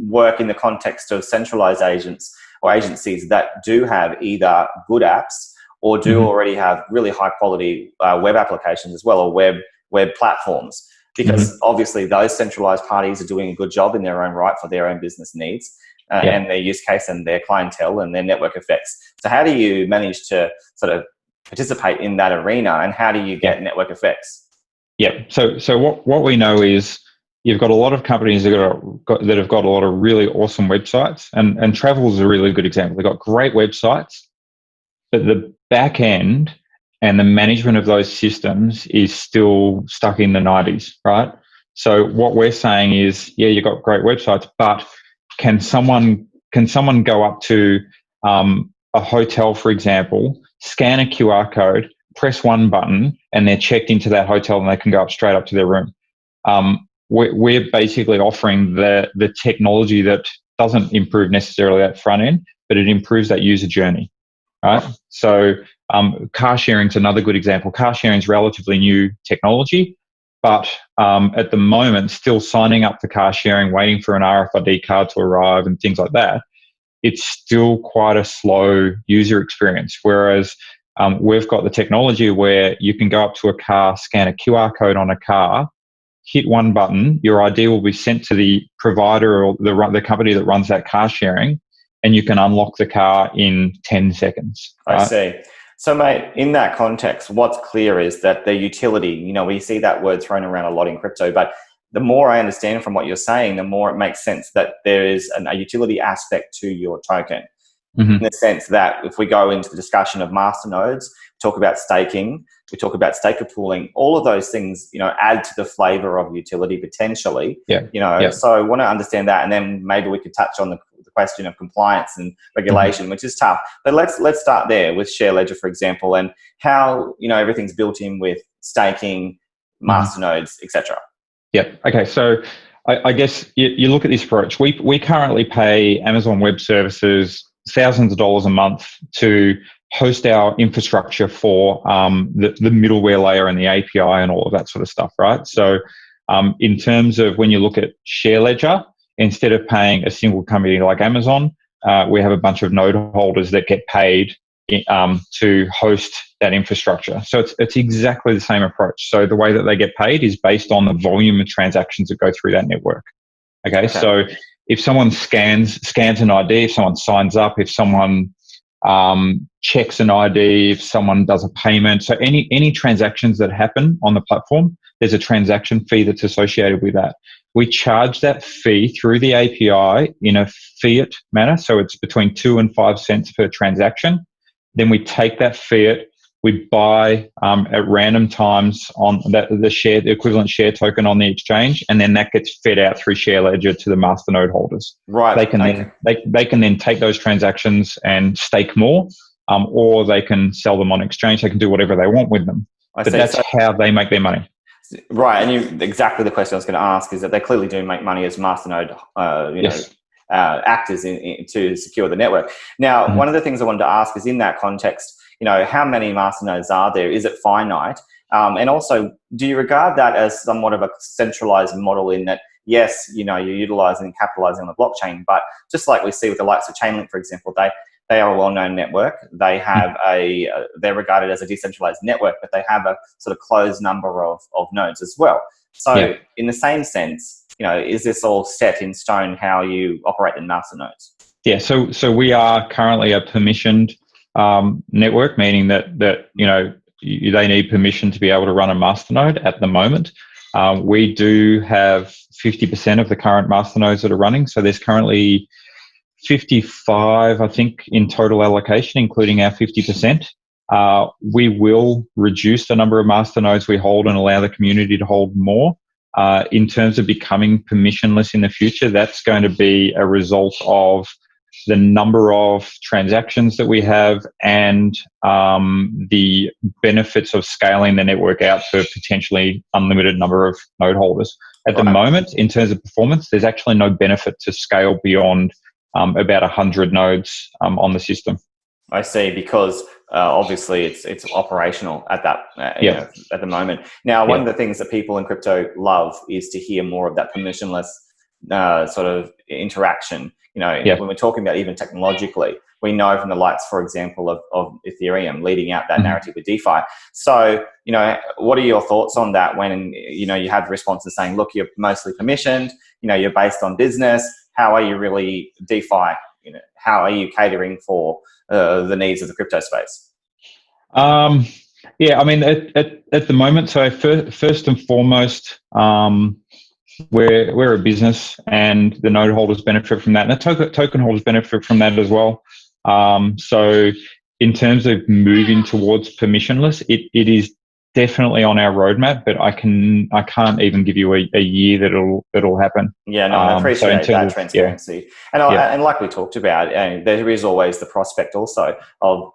work in the context of centralized agents or agencies that do have either good apps or do already have really high quality web applications as well, or web platforms? Because obviously those centralized parties are doing a good job in their own right for their own business needs and their use case and their clientele and their network effects. So how do you manage to sort of participate in that arena, and how do you get network effects? Yeah. So what we know is you've got a lot of companies that have got a lot of really awesome websites, and travel is a really good example. They've got great websites, but the back end and the management of those systems is still stuck in the 90s, right? So what we're saying is, yeah, you've got great websites, but can someone go up to a hotel, for example, scan a QR code, press one button, and they're checked into that hotel and they can go straight up to their room? We're basically offering the technology that doesn't improve necessarily that front end, but it improves that user journey, right? So car sharing is another good example. Car sharing is relatively new technology, but at the moment, still signing up for car sharing, waiting for an RFID card to arrive and things like that, it's still quite a slow user experience. Whereas we've got the technology where you can go up to a car, scan a QR code on a car, hit one button, your ID will be sent to the provider or the company that runs that car sharing, and you can unlock the car in 10 seconds. Right? I see. So, mate, in that context, what's clear is that the utility, we see that word thrown around a lot in crypto, but the more I understand from what you're saying, the more it makes sense that there is a utility aspect to your token. In the sense that if we go into the discussion of masternodes, talk about staking, we talk about staker pooling, all of those things, add to the flavor of utility potentially. So I want to understand that, and then maybe we could touch on the question of compliance and regulation, which is tough. But let's start there with ShareLedger, for example, and how everything's built in with staking, masternodes, etc. Yeah. Okay. So I guess you look at this approach. We currently pay Amazon Web Services thousands of dollars a month to host our infrastructure for the middleware layer and the API and all of that sort of stuff, right? So in terms of when you look at ShareLedger, instead of paying a single company like Amazon, we have a bunch of node holders that get paid to host that infrastructure. So it's exactly the same approach. So the way that they get paid is based on the volume of transactions that go through that network. Okay. So if someone scans an ID, if someone signs up, if someone checks an ID, if someone does a payment, so any transactions that happen on the platform, there's a transaction fee that's associated with that. We charge that fee through the API in a fiat manner, so it's between 2 and 5 cents per transaction. Then we take that fiat, we buy at random times on the equivalent share token on the exchange, and then that gets fed out through ShareLedger to the masternode holders. Right. They can then take those transactions and stake more, or they can sell them on exchange. They can do whatever they want with them. That's how they make their money. Right, and exactly the question I was going to ask is that they clearly do make money as masternode, actors to secure the network. Now, one of the things I wanted to ask is in that context, how many masternodes are there? Is it finite? And also, do you regard that as somewhat of a centralized model in that, yes, you're utilizing and capitalizing on the blockchain, but just like we see with the likes of Chainlink, for example, they are a well-known network. They have they're regarded as a decentralized network, but they have a sort of closed number of nodes as well. So in the same sense, is this all set in stone how you operate the masternodes? Yeah, so we are currently a permissioned network, meaning that they need permission to be able to run a masternode at the moment. We do have 50% of the current masternodes that are running. So there's currently 55, I think, in total allocation, including our 50%. We will reduce the number of masternodes we hold and allow the community to hold more. In terms of becoming permissionless in the future, that's going to be a result of the number of transactions that we have and the benefits of scaling the network out for potentially unlimited number of node holders. At the moment, in terms of performance, there's actually no benefit to scale beyond about 100 nodes on the system. I see, because obviously it's operational at that you know, at the moment. Now, one of the things that people in crypto love is to hear more of that permissionless sort of interaction. You know, when we're talking about even technologically, we know from the likes, for example, of Ethereum leading out that narrative with DeFi. So, you know, what are your thoughts on that when, you know, you have responses saying, look, you're mostly permissioned, you know, you're based on business. How are you really DeFi? You know, how are you catering for the needs of the crypto space? Yeah, I mean, at the moment, so first and foremost, we're a business, and the node holders benefit from that, and the token holders benefit from that as well. So in terms of moving towards permissionless, it is definitely on our roadmap, but I can't even give you a year that it'll happen. Yeah, no, I appreciate that transparency. And like we talked about, there is always the prospect also of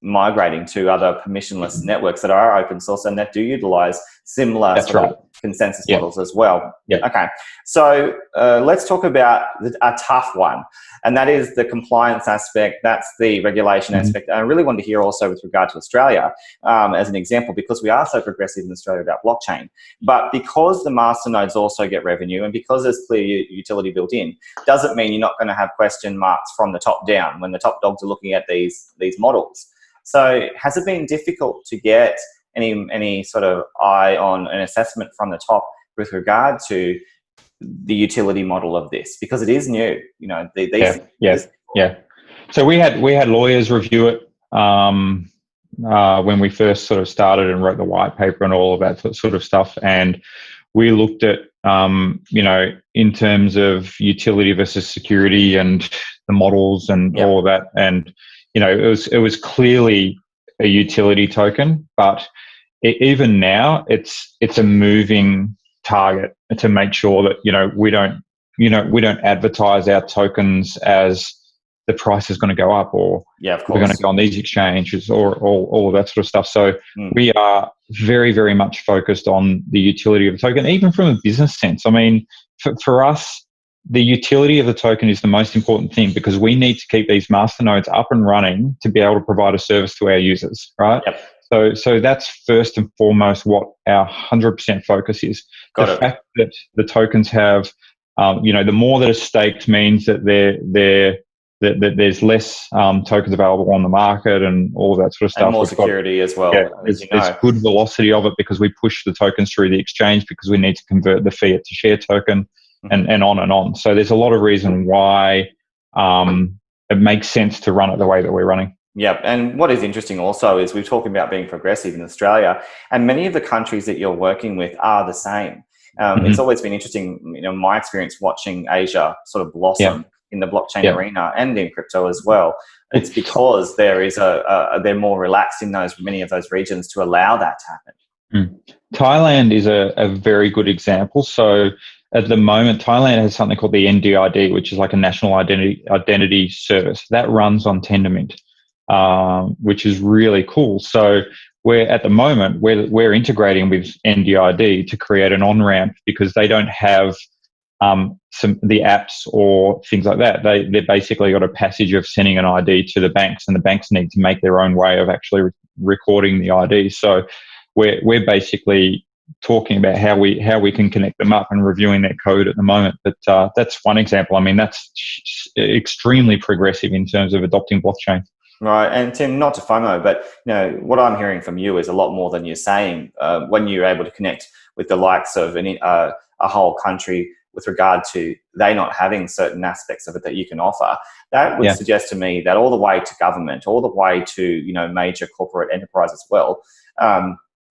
migrating to other permissionless networks that are open source and that do utilize similar sort of consensus models as well. Okay, so let's talk about a tough one, and that is the compliance aspect. That's the regulation aspect. I really want to hear also with regard to Australia as an example, because we are so progressive in Australia about blockchain, but because the masternodes also get revenue and because there's clear utility built in, doesn't mean you're not going to have question marks from the top down when the top dogs are looking at these models. So has it been difficult to get any sort of eye on an assessment from the top with regard to the utility model of this? Because it is new, you know. So we had lawyers review it when we first sort of started and wrote the white paper and all of that sort of stuff, and we looked at you know, in terms of utility versus security and the models and all of that, and you know, it was clearly a utility token, but even now it's a moving target to make sure that, you know, we don't advertise our tokens as the price is going to go up, or we're going to go on these exchanges, or all of that sort of stuff. So we are very, very much focused on the utility of the token, even from a business sense. I mean, for us, the utility of the token is the most important thing, because we need to keep these masternodes up and running to be able to provide a service to our users, right? So that's first and foremost what our 100% focus is. The fact that the tokens have, you know, the more that are staked means that that there's less tokens available on the market and all of that sort of stuff. And more security as well. There's good velocity of it because we push the tokens through the exchange because we need to convert the fiat to share token. And on and on. So there's a lot of reason why it makes sense to run it the way that we're running. Yeah, and what is interesting also is we're talking about being progressive in Australia, and many of the countries that you're working with are the same. It's always been interesting, you know, my experience watching Asia sort of blossom in the blockchain arena and in crypto as well. It's because there is they're more relaxed in many of those regions to allow that to happen. Thailand is a very good example. So at the moment, Thailand has something called the NDID, which is like a national identity service that runs on Tendermint, which is really cool. So at the moment we're integrating with NDID to create an on-ramp, because they don't have the apps or things like that. They basically got a passage of sending an ID to the banks, and the banks need to make their own way of actually recording the ID. So we're basically talking about how we can connect them up and reviewing their code at the moment. But that's one example. I mean, that's extremely progressive in terms of adopting blockchain. Right. And Tim, not to FOMO, but you know, what I'm hearing from you is a lot more than you're saying. When you're able to connect with the likes of a whole country with regard to they not having certain aspects of it that you can offer, that would suggest to me that all the way to government, all the way to, you know, major corporate enterprise as well,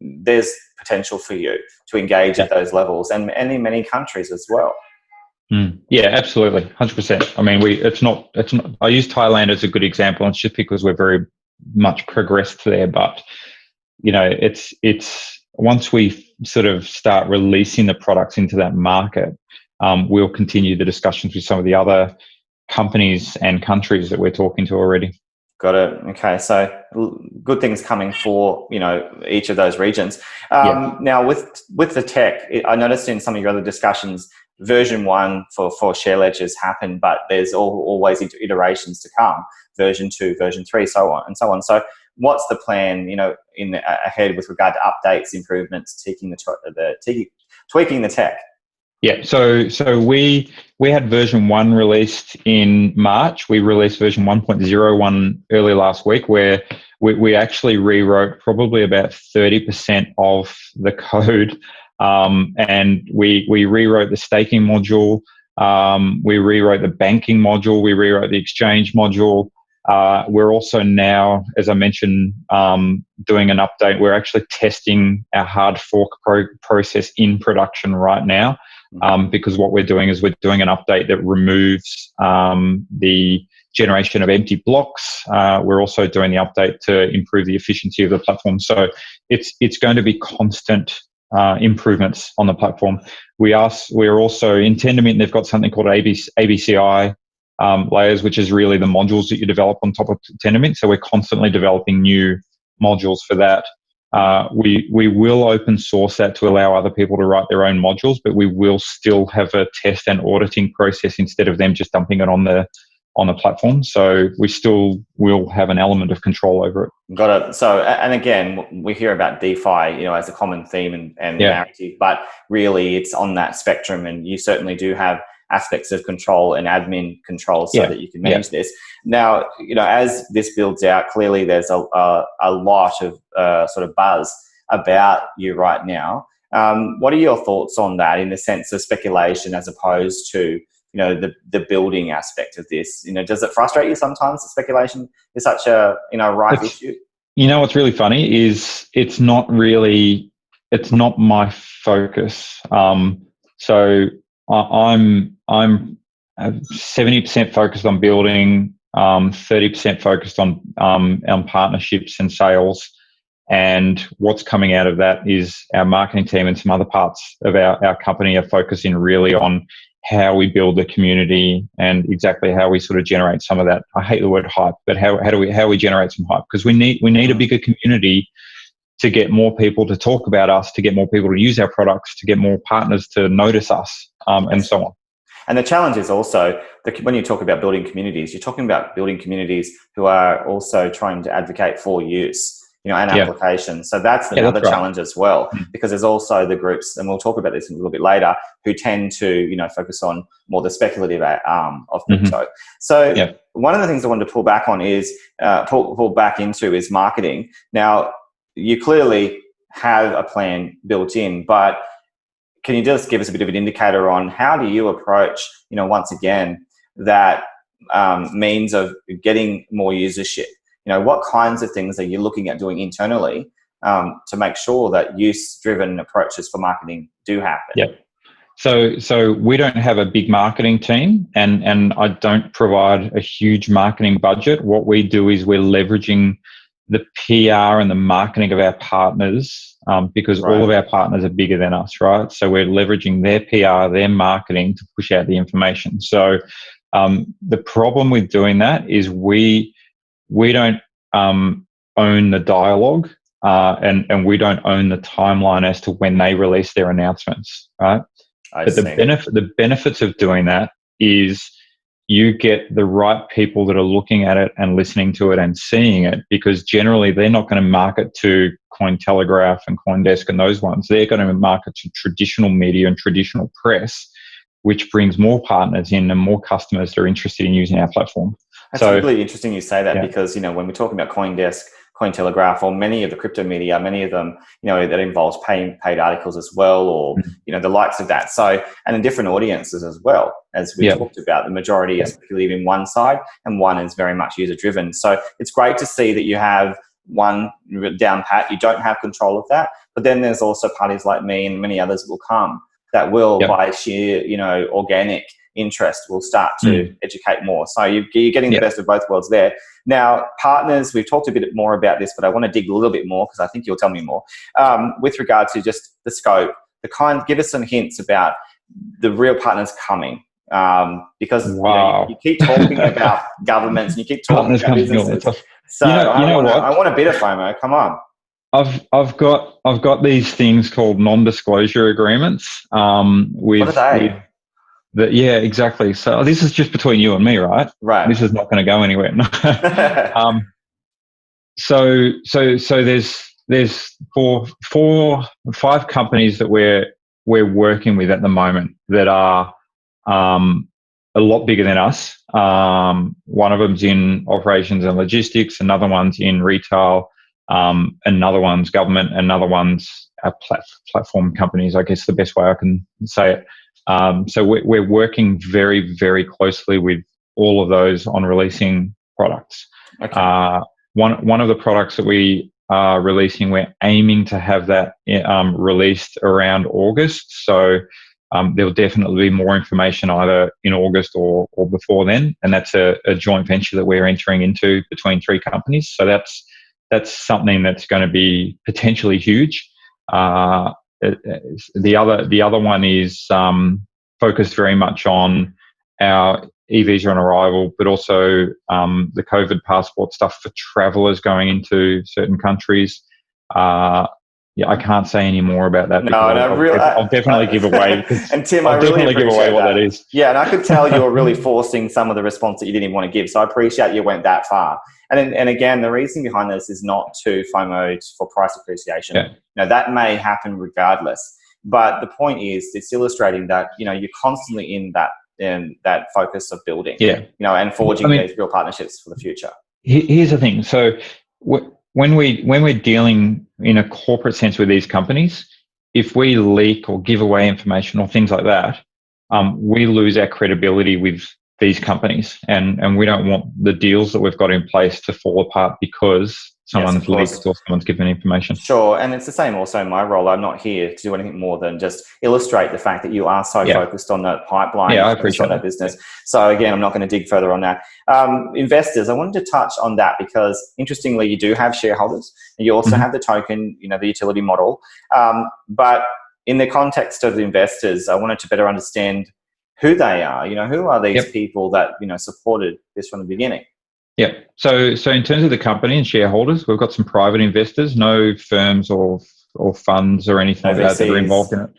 there's potential for you to engage at those levels, and in many countries as well. Yeah, absolutely, 100%. I mean, it's not. I use Thailand as a good example, and it's just because we're very much progressed there. But you know, it's once we sort of start releasing the products into that market, we'll continue the discussions with some of the other companies and countries that we're talking to already. Got it. Okay, so good things coming for each of those regions. Now, with the tech, I noticed in some of your other discussions, version 1 for ShareLedger has happened, but there's always iterations to come. Version 2, version 3, so on and so on. So, what's the plan? Ahead with regard to updates, improvements, tweaking the tech. Yeah, so we had version 1 released in March. We released version 1.01 early last week, where we actually rewrote probably about 30% of the code, and we rewrote the staking module, we rewrote the banking module, we rewrote the exchange module. We're also now, as I mentioned, doing an update. We're actually testing our hard fork process in production right now. Because what we're doing is we're doing an update that removes the generation of empty blocks. We're also doing the update to improve the efficiency of the platform. So it's going to be constant improvements on the platform. We're also in Tendermint. They've got something called ABCI layers, which is really the modules that you develop on top of Tendermint. So we're constantly developing new modules for that. We will open source that to allow other people to write their own modules, but we will still have a test and auditing process instead of them just dumping it on the platform. So we still will have an element of control over it. Got it. So, and again, we hear about DeFi, as a common theme and narrative, but really it's on that spectrum, and you certainly do have aspects of control and admin control so that you can manage this. Now, as this builds out, clearly there's a lot of sort of buzz about you right now. What are your thoughts on that in the sense of speculation as opposed to, the building aspect of this? Does it frustrate you sometimes that speculation is such a, rife issue? What's really funny is it's not my focus. So I'm 70% focused on building, 30% focused on partnerships and sales. And what's coming out of that is our marketing team and some other parts of our company are focusing really on how we build the community and exactly how we sort of generate some of that. I hate the word hype, but how we generate some hype, because we need a bigger community to get more people to talk about us, to get more people to use our products, to get more partners to notice us, and so on. And the challenge is also when you talk about building communities, you're talking about building communities who are also trying to advocate for use, and application. So that's another challenge as well, because there's also the groups, and we'll talk about this a little bit later, who tend to, focus on more the speculative arm of crypto. So one of the things I wanted to pull back on is pull back into is marketing. Now, you clearly have a plan built in, but can you just give us a bit of an indicator on how do you approach, once again, that means of getting more usership? What kinds of things are you looking at doing internally to make sure that use-driven approaches for marketing do happen? Yeah. So we don't have a big marketing team, and I don't provide a huge marketing budget. What we do is we're leveraging the PR and the marketing of our partners, because all of our partners are bigger than us, right? So we're leveraging their PR, their marketing to push out the information. So the problem with doing that is we don't own the dialogue, and we don't own the timeline as to when they release their announcements, right? The benefits of doing that is you get the right people that are looking at it and listening to it and seeing it, because generally they're not going to market to Cointelegraph and CoinDesk and those ones. They're going to market to traditional media and traditional press, which brings more partners in and more customers that are interested in using our platform. That's really interesting you say that, because, when we're talking about CoinDesk, Cointelegraph, or many of the crypto media, many of them, that involves paid articles as well, or, the likes of that. So, and in different audiences as well, as we talked about, the majority are speculative in one side and one is very much user driven. So it's great to see that you have one down pat. You don't have control of that, but then there's also parties like me and many others will come that will, by sheer, organic interest, will start to educate more. So you're getting the best of both worlds there. Now, partners, we've talked a bit more about this, but I want to dig a little bit more because I think you'll tell me more with regard to just the scope, give us some hints about the real partners coming. because wow. you keep talking about governments and you keep talking about businesses. So I want a bit of FOMO. Come on. I've got these things called non-disclosure agreements. With, what are they? Yeah, exactly. So this is just between you and me, right? Right. This is not going to go anywhere. So there's five companies that we're working with at the moment that are a lot bigger than us. One of them's in operations and logistics, another one's in retail, another one's government, another one's platform companies, I guess the best way I can say it. So we're working very, very closely with all of those on releasing products. Okay. One of the products that we are releasing, we're aiming to have that released around August. So there'll definitely be more information either in August or before then. And that's a joint venture that we're entering into between three companies. So that's something that's going to be potentially huge. The other one is focused very much on our e-visa on arrival, but also the COVID passport stuff for travellers going into certain countries. I can't say any more about that. I'll definitely give away. And Tim, I'll definitely give away what that is. Yeah, and I could tell you were really forcing some of the response that you didn't want to give. So I appreciate you went that far. And again, the reason behind this is not to FOMO for price appreciation. Yeah. Now, that may happen regardless. But the point is, it's illustrating that you're constantly in that focus of building, and forging these real partnerships for the future. Here's the thing. So when we're dealing in a corporate sense with these companies, if we leak or give away information or things like that, we lose our credibility with these companies, and we don't want the deals that we've got in place to fall apart because someone's leaked or someone's given information. Sure, and it's the same also in my role. I'm not here to do anything more than just illustrate the fact that you are so focused on that pipeline. Yeah, I appreciate that business. So again, I'm not going to dig further on that. Investors, I wanted to touch on that because interestingly, you do have shareholders. And you also have the token, the utility model. But in the context of the investors, I wanted to better understand who they are. Who are these people that supported this from the beginning? Yeah. So in terms of the company and shareholders, we've got some private investors, no firms or funds or anything like that are involved in it.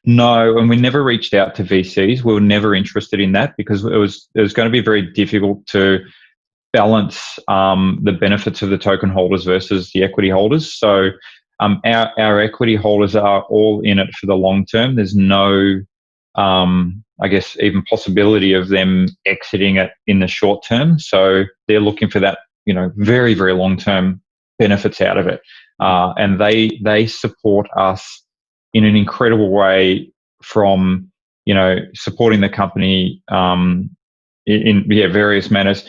No, and we never reached out to VCs. We were never interested in that because it was going to be very difficult to balance the benefits of the token holders versus the equity holders. So our equity holders are all in it for the long term. There's no I guess even possibility of them exiting it in the short term. So they're looking for that, very, very long-term benefits out of it. And they support us in an incredible way from, supporting the company in various manners.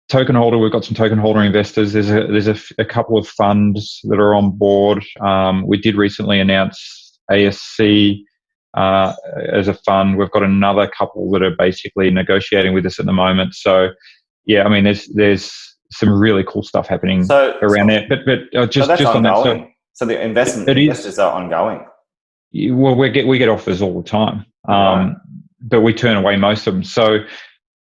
Token holder, we've got some token holder investors. There's a couple of funds that are on board. We did recently announce ASC as a fund. We've got another couple that are basically negotiating with us at the moment. So, there's some really cool stuff happening around there. But just on that. So the investors are ongoing. Well, we get offers all the time, but we turn away most of them. So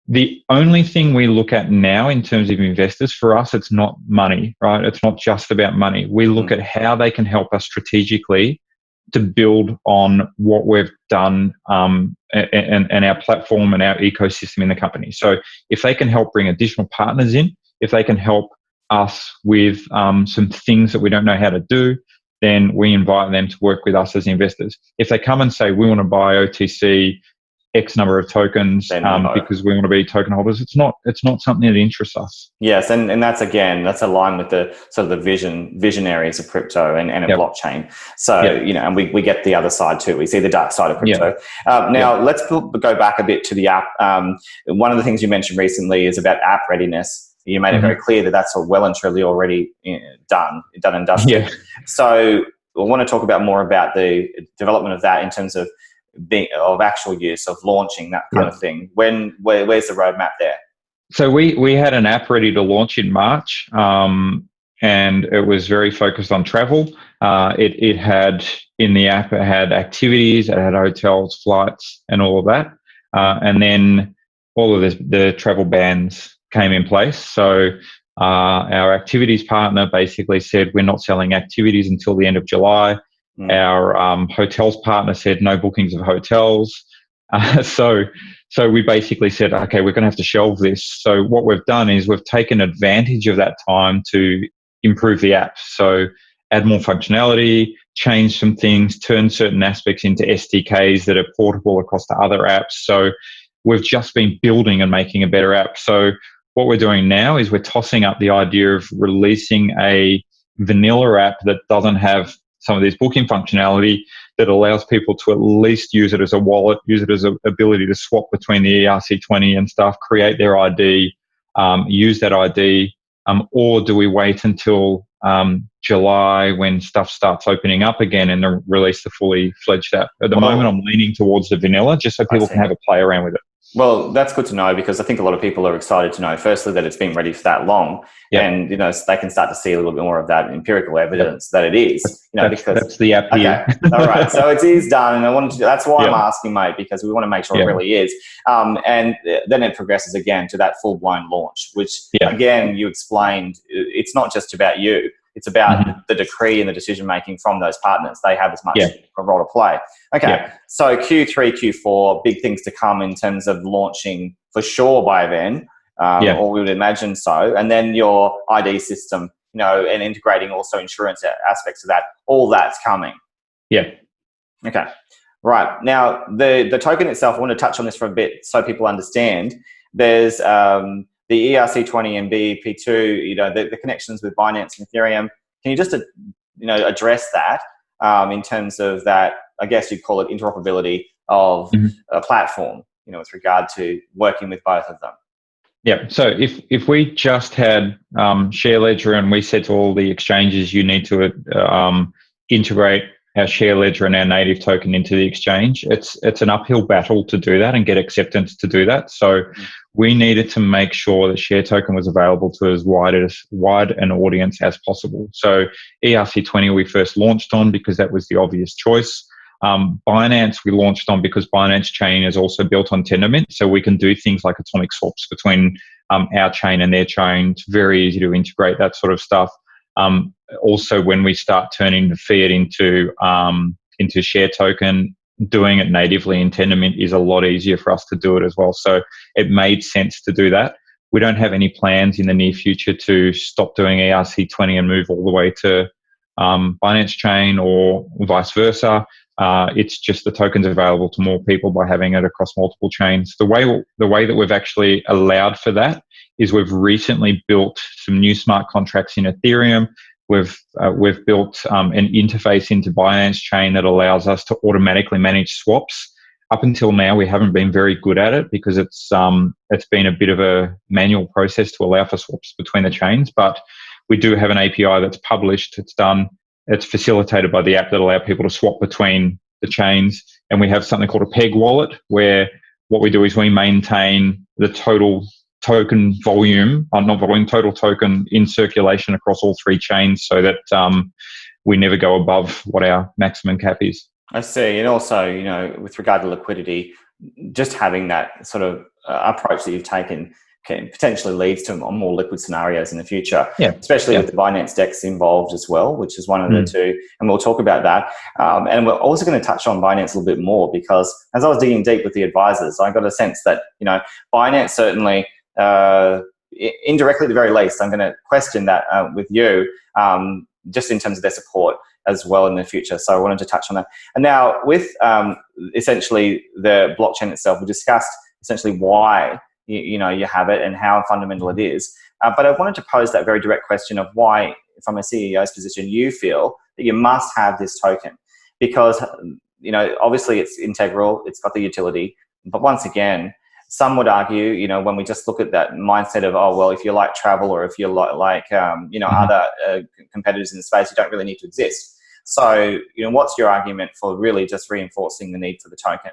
the only thing we look at now in terms of investors, for us, it's not money, right? It's not just about money. We look at how they can help us strategically to build on what we've done and our platform and our ecosystem in the company. So if they can help bring additional partners in, if they can help us with some things that we don't know how to do, then we invite them to work with us as investors. If they come and say, we want to buy OTC X number of tokens because we want to be token holders, it's not something that interests us. Yes, and that's aligned with the sort of the visionaries of crypto and blockchain. So and we get the other side too. We see the dark side of crypto. Let's go back a bit to the app. One of the things you mentioned recently is about app readiness. You made it very clear that that's well and truly already done and dusted. Yeah. So I want to talk more about the development of that in terms of actual use of launching that kind of thing. Where's the roadmap there? So we had an app ready to launch in March, and it was very focused on travel. It had in the app, it had activities, it had hotels, flights, and all of that. And then all of the travel bans came in place. So our activities partner basically said we're not selling activities until the end of July. Our hotels partner said no bookings of hotels. So we basically said, okay, we're going to have to shelve this. So what we've done is we've taken advantage of that time to improve the app. So add more functionality, change some things, turn certain aspects into SDKs that are portable across to other apps. So we've just been building and making a better app. So what we're doing now is we're tossing up the idea of releasing a vanilla app that doesn't have some of this booking functionality, that allows people to at least use it as a wallet, use it as an ability to swap between the ERC20 and stuff, create their ID, use that ID, or do we wait until July when stuff starts opening up again and then release the fully fledged app? At the moment, I'm leaning towards the vanilla just so people can have a play around with it. Well, that's good to know, because I think a lot of people are excited to know, firstly, that it's been ready for that long, and they can start to see a little bit more of that empirical evidence that it is. That's the app here. All right, so it is done, and I wanted to. That's why I'm asking, mate, because we want to make sure it really is. And then it progresses again to that full blown launch, which again you explained. It's not just about you. It's about the decree and the decision making from those partners. They have as much a role to play. Okay, so Q3, Q4, big things to come in terms of launching for sure by then, or we would imagine so. And then your ID system, and integrating also insurance aspects of that. All that's coming. Yeah. Okay. Right. Now, the token itself, I want to touch on this for a bit so people understand. There's the ERC20 and BEP2, the connections with Binance and Ethereum. Can you just, address that in terms of that, I guess you'd call it interoperability of a platform, with regard to working with both of them? Yeah. So if we just had ShareLedger and we said to all the exchanges, you need to integrate our ShareLedger and our native token into the exchange, it's an uphill battle to do that and get acceptance to do that. So we needed to make sure that Share Token was available to as wide an audience as possible. So ERC20 we first launched on because that was the obvious choice. Binance we launched on because Binance Chain is also built on Tendermint, so we can do things like atomic swaps between our chain and their chain. It's very easy to integrate that sort of stuff. Also, when we start turning the fiat into Share Token, doing it natively in Tendermint is a lot easier for us to do it as well. So it made sense to do that. We don't have any plans in the near future to stop doing ERC20 and move all the way to Binance Chain or vice versa. It's just the token's available to more people by having it across multiple chains. The way that we've actually allowed for that is we've recently built some new smart contracts in Ethereum. We've built an interface into Binance Chain that allows us to automatically manage swaps. Up until now, we haven't been very good at it because it's been a bit of a manual process to allow for swaps between the chains. But we do have an API that's published. It's facilitated by the app that allow people to swap between the chains. And we have something called a peg wallet, where what we do is we maintain the total token total token in circulation across all three chains so that we never go above what our maximum cap is. I see. And also, with regard to liquidity, just having that sort of approach that you've taken can potentially leads to more liquid scenarios in the future, especially with the Binance DEX involved as well, which is one of the two. And we'll talk about that. And we're also going to touch on Binance a little bit more, because as I was digging deep with the advisors, I got a sense that, Binance certainly, indirectly at the very least, I'm going to question that with you, just in terms of their support as well in the future. So I wanted to touch on that. And now with essentially the blockchain itself, we discussed essentially why you have it and how fundamental it is. But I wanted to pose that very direct question of why, from a CEO's position, you feel that you must have this token, because, obviously it's integral, it's got the utility. But once again, some would argue, when we just look at that mindset of, oh, well, if you like travel or if you like, other competitors in the space, you don't really need to exist. So, what's your argument for really just reinforcing the need for the token?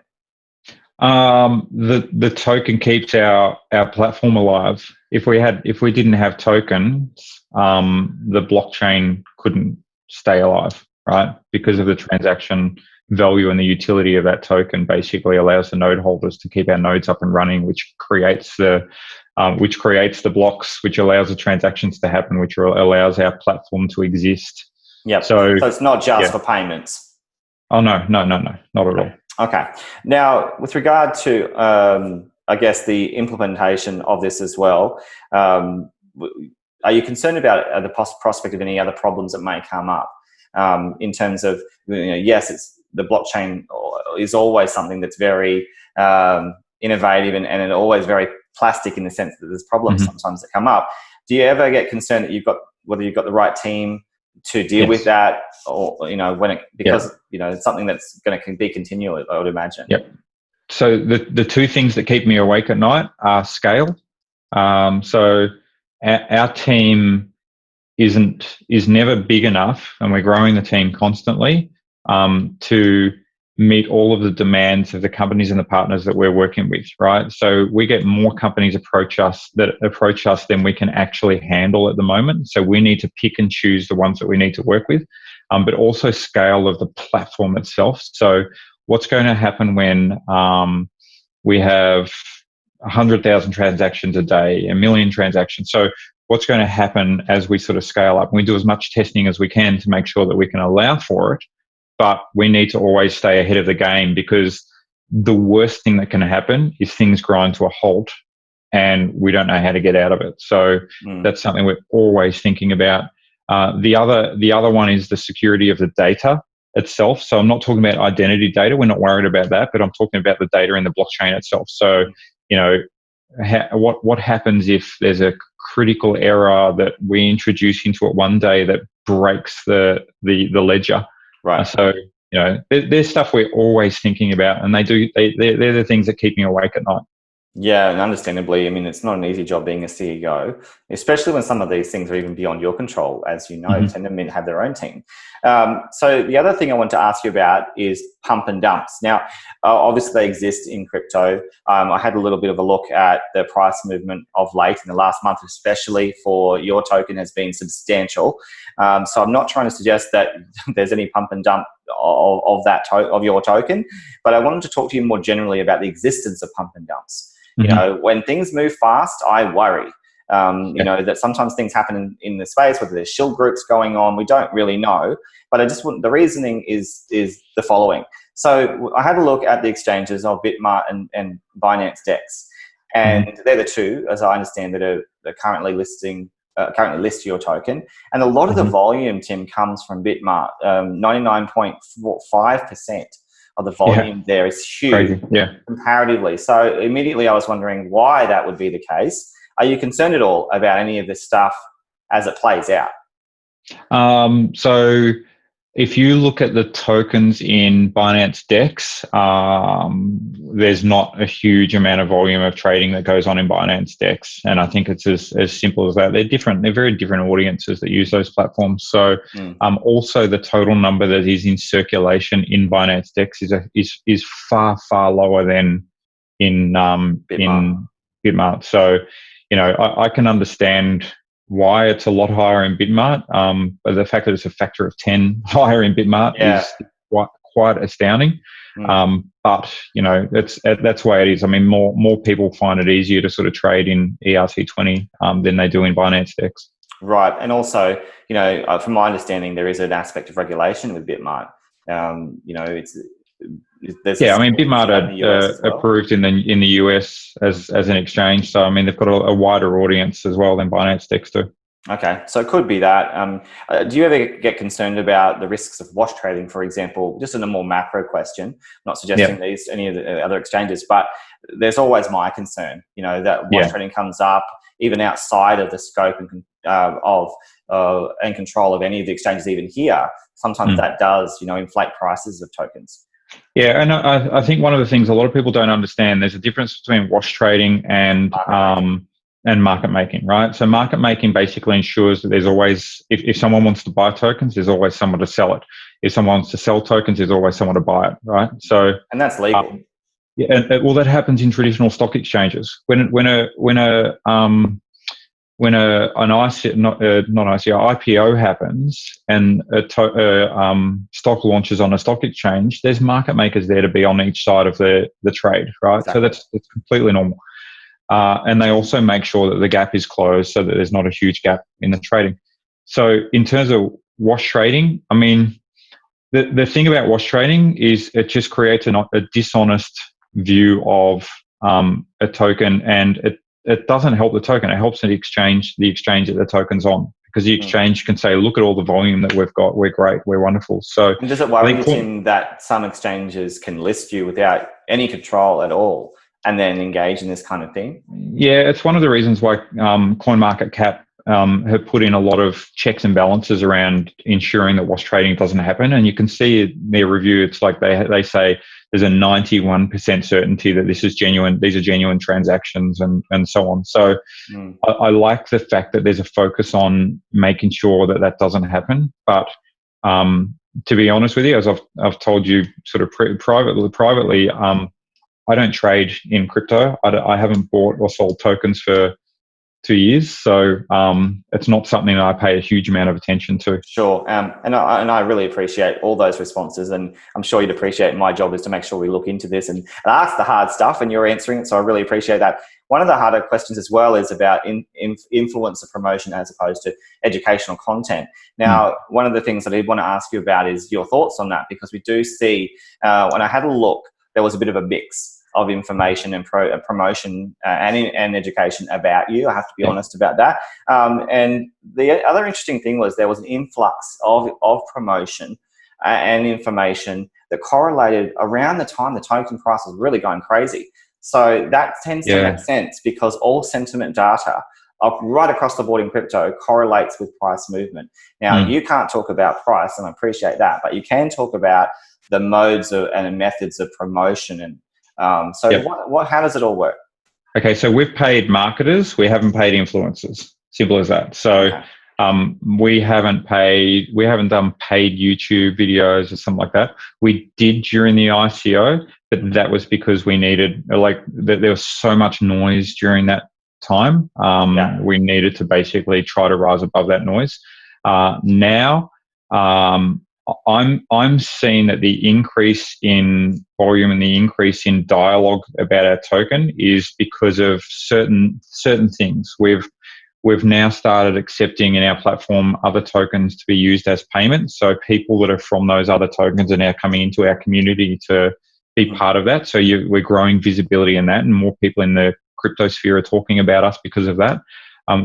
The token keeps our platform alive. If we didn't have tokens, the blockchain couldn't stay alive, right? Because of the transaction value and the utility of that token basically allows the node holders to keep our nodes up and running, which creates the blocks, which allows the transactions to happen, which allows our platform to exist. Yeah. So it's not just for payments. Oh no, not at all. Okay. Now, with regard to, I guess, the implementation of this as well, are you concerned about the prospect of any other problems that may come up in terms of, yes, it's the blockchain is always something that's very innovative and always very plastic in the sense that there's problems sometimes that come up. Do you ever get concerned that whether you've got the right team to deal with that, or because it's something that's going to be continual, I would imagine. Yep. So the two things that keep me awake at night are scale. So our team is never big enough, and we're growing the team constantly to meet all of the demands of the companies and the partners that we're working with, right? So we get more companies approach us than we can actually handle at the moment. So we need to pick and choose the ones that we need to work with, but also scale of the platform itself. So what's going to happen when we have 100,000 transactions a day, 1 million transactions? So what's going to happen as we sort of scale up? We do as much testing as we can to make sure that we can allow for it. But we need to always stay ahead of the game, because the worst thing that can happen is things grind to a halt and we don't know how to get out of it. So that's something we're always thinking about. The other one is the security of the data itself. So I'm not talking about identity data. We're not worried about that, but I'm talking about the data in the blockchain itself. So, what happens if there's a critical error that we introduce into it one day that breaks the ledger? Right. So, there's stuff we're always thinking about, and they're the things that keep me awake at night. Yeah, and understandably, I mean, it's not an easy job being a CEO, especially when some of these things are even beyond your control. As you know, Tendermint have their own team. So the other thing I want to ask you about is pump and dumps. Now, obviously they exist in crypto. I had a little bit of a look at the price movement of late in the last month, especially for your token, has been substantial. So I'm not trying to suggest that there's any pump and dump of your token, but I wanted to talk to you more generally about the existence of pump and dumps. When things move fast, I worry. That sometimes things happen in the space, whether there's shield groups going on, we don't really know. But the reasoning is the following. So I had a look at the exchanges of Bitmart and Binance DEX, and they're the two, as I understand, that are currently list your token. And a lot of the volume, Tim, comes from Bitmart. 99.5% of the volume there is huge comparatively. So immediately I was wondering why that would be the case. Are you concerned at all about any of this stuff as it plays out? So if you look at the tokens in Binance DEX, there's not a huge amount of volume of trading that goes on in Binance DEX. And I think it's as simple as that. They're very different audiences that use those platforms. So also the total number that is in circulation in Binance DEX is far, far lower than in Bitmart. So, I can understand why it's a lot higher in Bitmart, but the fact that it's a factor of 10 higher in Bitmart is quite astounding. But that's the way it is. I mean, more people find it easier to sort of trade in ERC20 than they do in Binance DEX. Right, and also, from my understanding, there is an aspect of regulation with Bitmart. Bitmart are approved in the US as an exchange. So, I mean, they've got a wider audience as well than Binance DEX do. Okay, so it could be that. Do you ever get concerned about the risks of wash trading, for example? Just in a more macro question, I'm not suggesting any of the other exchanges, but there's always my concern, that wash trading comes up even outside of the scope and and control of any of the exchanges even here. Sometimes that does, inflate prices of tokens. Yeah, and I think one of the things a lot of people don't understand, there's a difference between wash trading and market making, right? So market making basically ensures that there's always, if someone wants to buy tokens, there's always someone to sell it. If someone wants to sell tokens, there's always someone to buy it, right? So and that's legal. Well, that happens in traditional stock exchanges. When a when an IC, not ICO, IPO happens and stock launches on a stock exchange, there's market makers there to be on each side of the trade, right? Exactly. So it's completely normal. And they also make sure that the gap is closed so that there's not a huge gap in the trading. So in terms of wash trading, I mean, the thing about wash trading is it just creates a dishonest view of a token, and it doesn't help the token. It helps the exchange that the token's on, because the exchange can say, look at all the volume that we've got. We're great. We're wonderful. So, and does it worry you, Tim, that some exchanges can list you without any control at all and then engage in this kind of thing? Yeah, it's one of the reasons why CoinMarketCap have put in a lot of checks and balances around ensuring that wash trading doesn't happen. And you can see in their review, it's like they say there's a 91% certainty that this is genuine. These are genuine transactions, and so on. So I like the fact that there's a focus on making sure that doesn't happen. But to be honest with you, as I've told you sort of privately, I don't trade in crypto. I haven't bought or sold tokens for 2 years, so it's not something that I pay a huge amount of attention to. Sure, and I really appreciate all those responses, and I'm sure you'd appreciate my job is to make sure we look into this and ask the hard stuff, and you're answering it, so I really appreciate that. One of the harder questions as well is about influencer promotion as opposed to educational content. Now, one of the things that I did want to ask you about is your thoughts on that, because we do see, when I had a look, there was a bit of a mix of information and promotion and education about you. I have to be honest about that. And the other interesting thing was there was an influx of promotion and information that correlated around the time the token price was really going crazy. So that tends to make sense, because all sentiment data right across the board in crypto correlates with price movement. Now, you can't talk about price, and I appreciate that, but you can talk about the modes and methods of promotion. And how does it all work? Okay, so we've paid marketers, we haven't paid influencers. Simple as that. So we haven't done paid YouTube videos or something like that. We did during the ICO, but that was because we needed, there was so much noise during that time. We needed to basically try to rise above that noise. Now, I'm seeing that the increase in volume and the increase in dialogue about our token is because of certain things. We've now started accepting in our platform other tokens to be used as payment. So people that are from those other tokens are now coming into our community to be part of that. So we're growing visibility in that, and more people in the crypto sphere are talking about us because of that.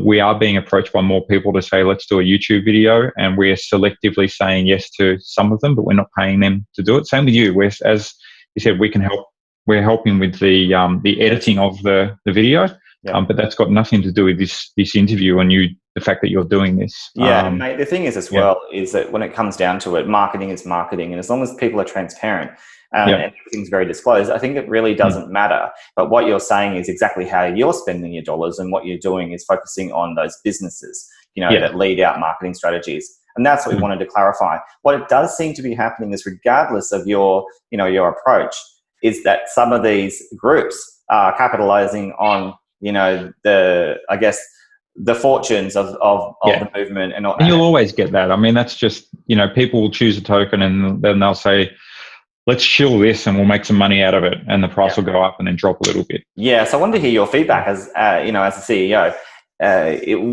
We are being approached by more people to say, let's do a YouTube video, and we're selectively saying yes to some of them, but we're not paying them to do it. Same with you. As you said, we can help. We're helping with the editing of the video, but that's got nothing to do with this interview and the fact that you're doing this. Yeah, mate, the thing is as well is that when it comes down to it, marketing is marketing, and as long as people are transparent, and everything's very disclosed, I think it really doesn't matter. But what you're saying is exactly how you're spending your dollars, and what you're doing is focusing on those businesses, that lead out marketing strategies. And that's what we wanted to clarify. What it does seem to be happening is, regardless of your approach, is that some of these groups are capitalizing on, the fortunes of the movement. And you'll always get that. I mean, that's just, people will choose a token and then they'll say, let's shill this and we'll make some money out of it, and the price will go up and then drop a little bit. Yeah, so I wanted to hear your feedback as as a CEO.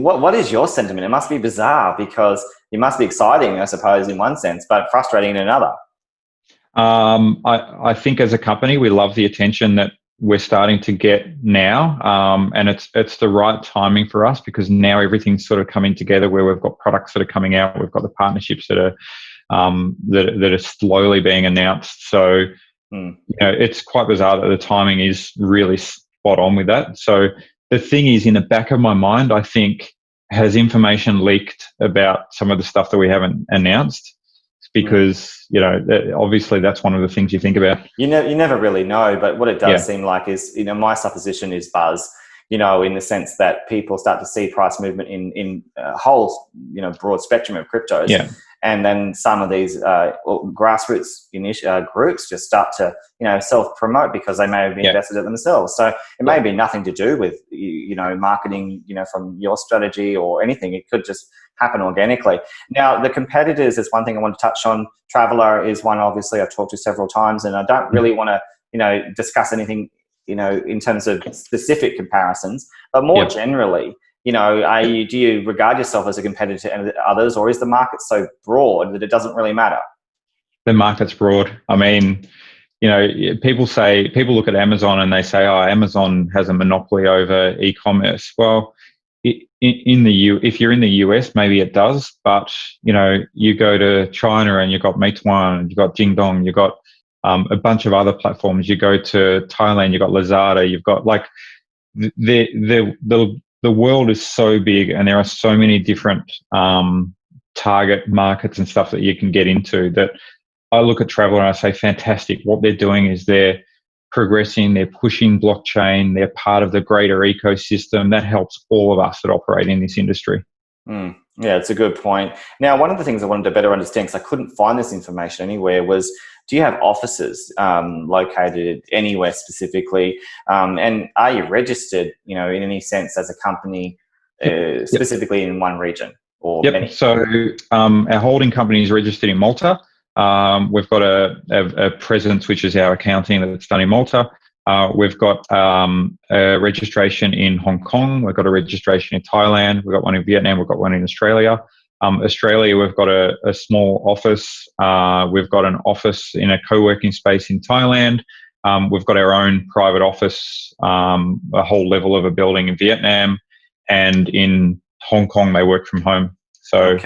What is your sentiment? It must be bizarre, because it must be exciting, I suppose, in one sense, but frustrating in another. I think as a company, we love the attention that we're starting to get now, and it's the right timing for us, because now everything's sort of coming together, where we've got products that are coming out, we've got the partnerships that are slowly being announced. So it's quite bizarre that the timing is really spot on with that. So the thing is, in the back of my mind, I think, has information leaked about some of the stuff that we haven't announced? Because obviously that's one of the things you think about. You never really know, but what it does seem like is, my supposition is buzz. In the sense that people start to see price movement in whole, broad spectrum of cryptos. and then some of these grassroots groups just start to, self-promote because they may have invested it themselves. So it may be nothing to do with, marketing, from your strategy or anything. It could just happen organically. Now, the competitors is one thing I want to touch on. Traveller is one, obviously, I've talked to several times, and I don't really want to, discuss anything, in terms of specific comparisons, but more generally, do you regard yourself as a competitor to others, or is the market so broad that it doesn't really matter? The market's broad. I mean, people look at Amazon and they say, oh, Amazon has a monopoly over e-commerce. Well, if you're in the US, maybe it does, but, you go to China and you've got Meituan, you've got Jingdong, you've got a bunch of other platforms. You go to Thailand, you've got Lazada, you've got the world is so big, and there are so many different target markets and stuff that you can get into, that I look at Traveller and I say, fantastic. What they're doing is they're progressing, they're pushing blockchain, they're part of the greater ecosystem. That helps all of us that operate in this industry. Yeah, it's a good point. Now, one of the things I wanted to better understand, because I couldn't find this information anywhere, was, do you have offices located anywhere specifically? And are you registered, in any sense as a company specifically in one region or many? So our holding company is registered in Malta. We've got a presence, which is our accounting, that's done in Malta. We've got a registration in Hong Kong. We've got a registration in Thailand. We've got one in Vietnam. We've got one in Australia. Australia, we've got a small office. We've got an office in a co-working space in Thailand. We've got our own private office, a whole level of a building in Vietnam, and in Hong Kong they work from home. So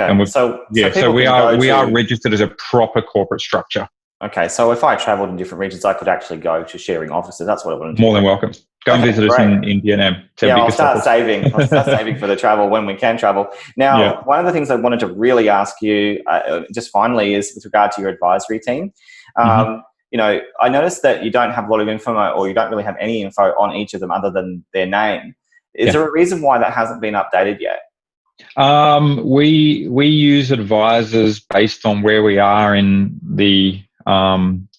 we are registered as a proper corporate structure. Okay, so if I travelled in different regions, I could actually go to ShareRing offices. That's what I want to do. More than welcome. Go and visit us in Vietnam. I'll start saving. I'll start saving for the travel when we can travel. Now, one of the things I wanted to really ask you, just finally, is with regard to your advisory team. I noticed that you don't have a lot of info, or you don't really have any info on each of them other than their name. Is there a reason why that hasn't been updated yet? We use advisors based on where we are in the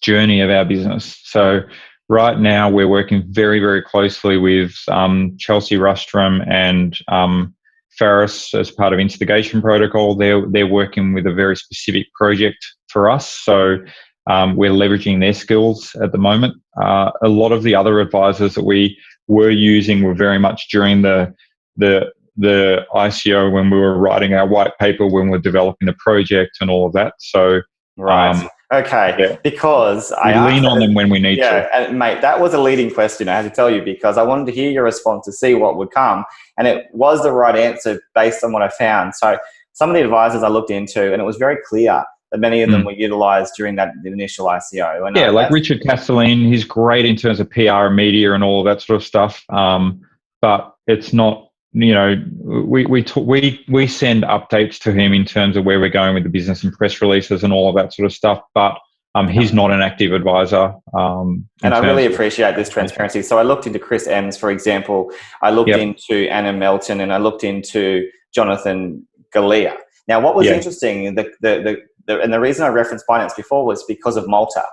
journey of our business. So right now we're working very, very closely with Chelsea Rustrom and Faris as part of Instigation Protocol. They're working with a very specific project for us. So we're leveraging their skills at the moment. A lot of the other advisors that we were using were very much during the ICO, when we were writing our white paper, when we were developing the project and all of that. So because I lean on them when we need to. And mate, that was a leading question, I had to tell you, because I wanted to hear your response to see what would come, and it was the right answer based on what I found. So some of the advisors I looked into, and it was very clear that many of them were utilised during the initial ICO. And like Richard Castelline, he's great in terms of PR and media and all of that sort of stuff. But it's not. We send updates to him in terms of where we're going with the business and press releases and all of that sort of stuff, but he's not an active advisor. And I really appreciate this transparency. So I looked into Chris Ems, for example. I looked into Anna Melton, and I looked into Jonathan Galea. Now, what was interesting, and the reason I referenced Binance before was because of Malta.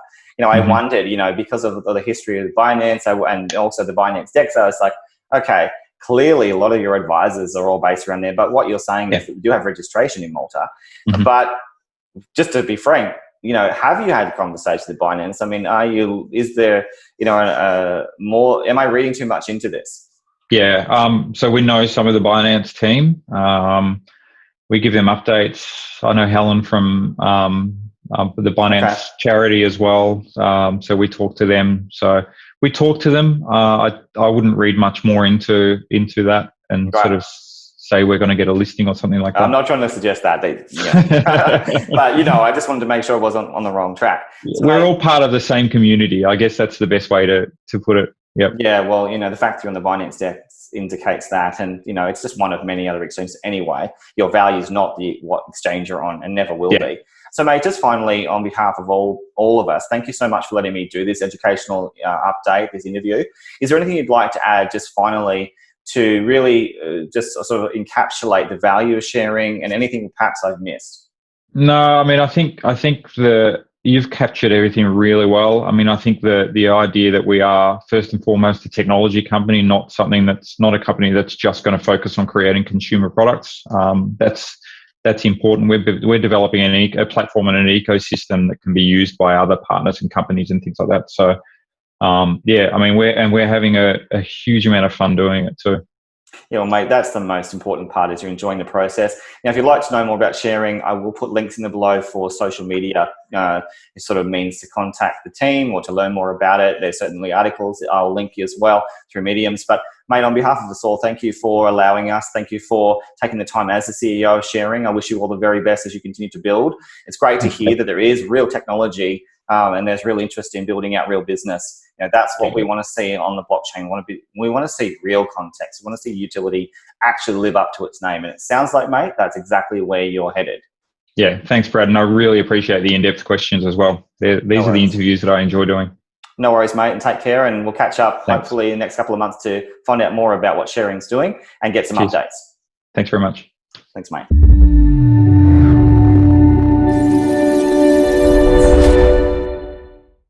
I wondered, because of the history of Binance and also the Binance DEX, I was like, okay, clearly a lot of your advisors are all based around there, but what you're saying is that you do have registration in Malta. But just to be frank, have you had conversations with Binance? I mean, is there, more, am I reading too much into this? So we know some of the Binance team. We give them updates. I know Helen from the Binance charity as well. So we talk to them. We talk to them. I wouldn't read much more into that and sort of say we're going to get a listing or something like that. I'm not trying to suggest that. But, I just wanted to make sure I wasn't on the wrong track. So we're all part of the same community. I guess that's the best way to put it. Yep. Yeah, well, the fact you're on the Binance DEX indicates that. And, it's just one of many other exchanges anyway. Your value is not what exchange you're on, and never will be. So, mate, just finally, on behalf of all of us, thank you so much for letting me do this educational update, this interview. Is there anything you'd like to add just finally to really just sort of encapsulate the value of ShareRing, and anything perhaps I've missed? No, I mean, I think you've captured everything really well. I mean, I think the idea that we are first and foremost a technology company, not a company that's just going to focus on creating consumer products. That's important. We're developing a platform and an ecosystem that can be used by other partners and companies and things like that. So, yeah, I mean, we're having a huge amount of fun doing it too. Yeah, well, mate, that's the most important part, is you're enjoying the process. Now, if you'd like to know more about ShareRing, I will put links in the below for social media. It sort of means to contact the team or to learn more about it. There's certainly articles that I'll link you as well through Mediums. But, mate, on behalf of us all, thank you for allowing us. Thank you for taking the time as the CEO of ShareRing. I wish you all the very best as you continue to build. It's great to hear that there is real technology and there's real interest in building out real business. That's what we want to see on the blockchain. We want to see real context. We want to see utility actually live up to its name. And it sounds like, mate, that's exactly where you're headed. Yeah, thanks, Brad. And I really appreciate the in-depth questions as well. These are the interviews that I enjoy doing. No worries, mate, and take care. And we'll catch up hopefully in the next couple of months to find out more about what ShareRing's doing and get some updates. Thanks very much. Thanks, mate.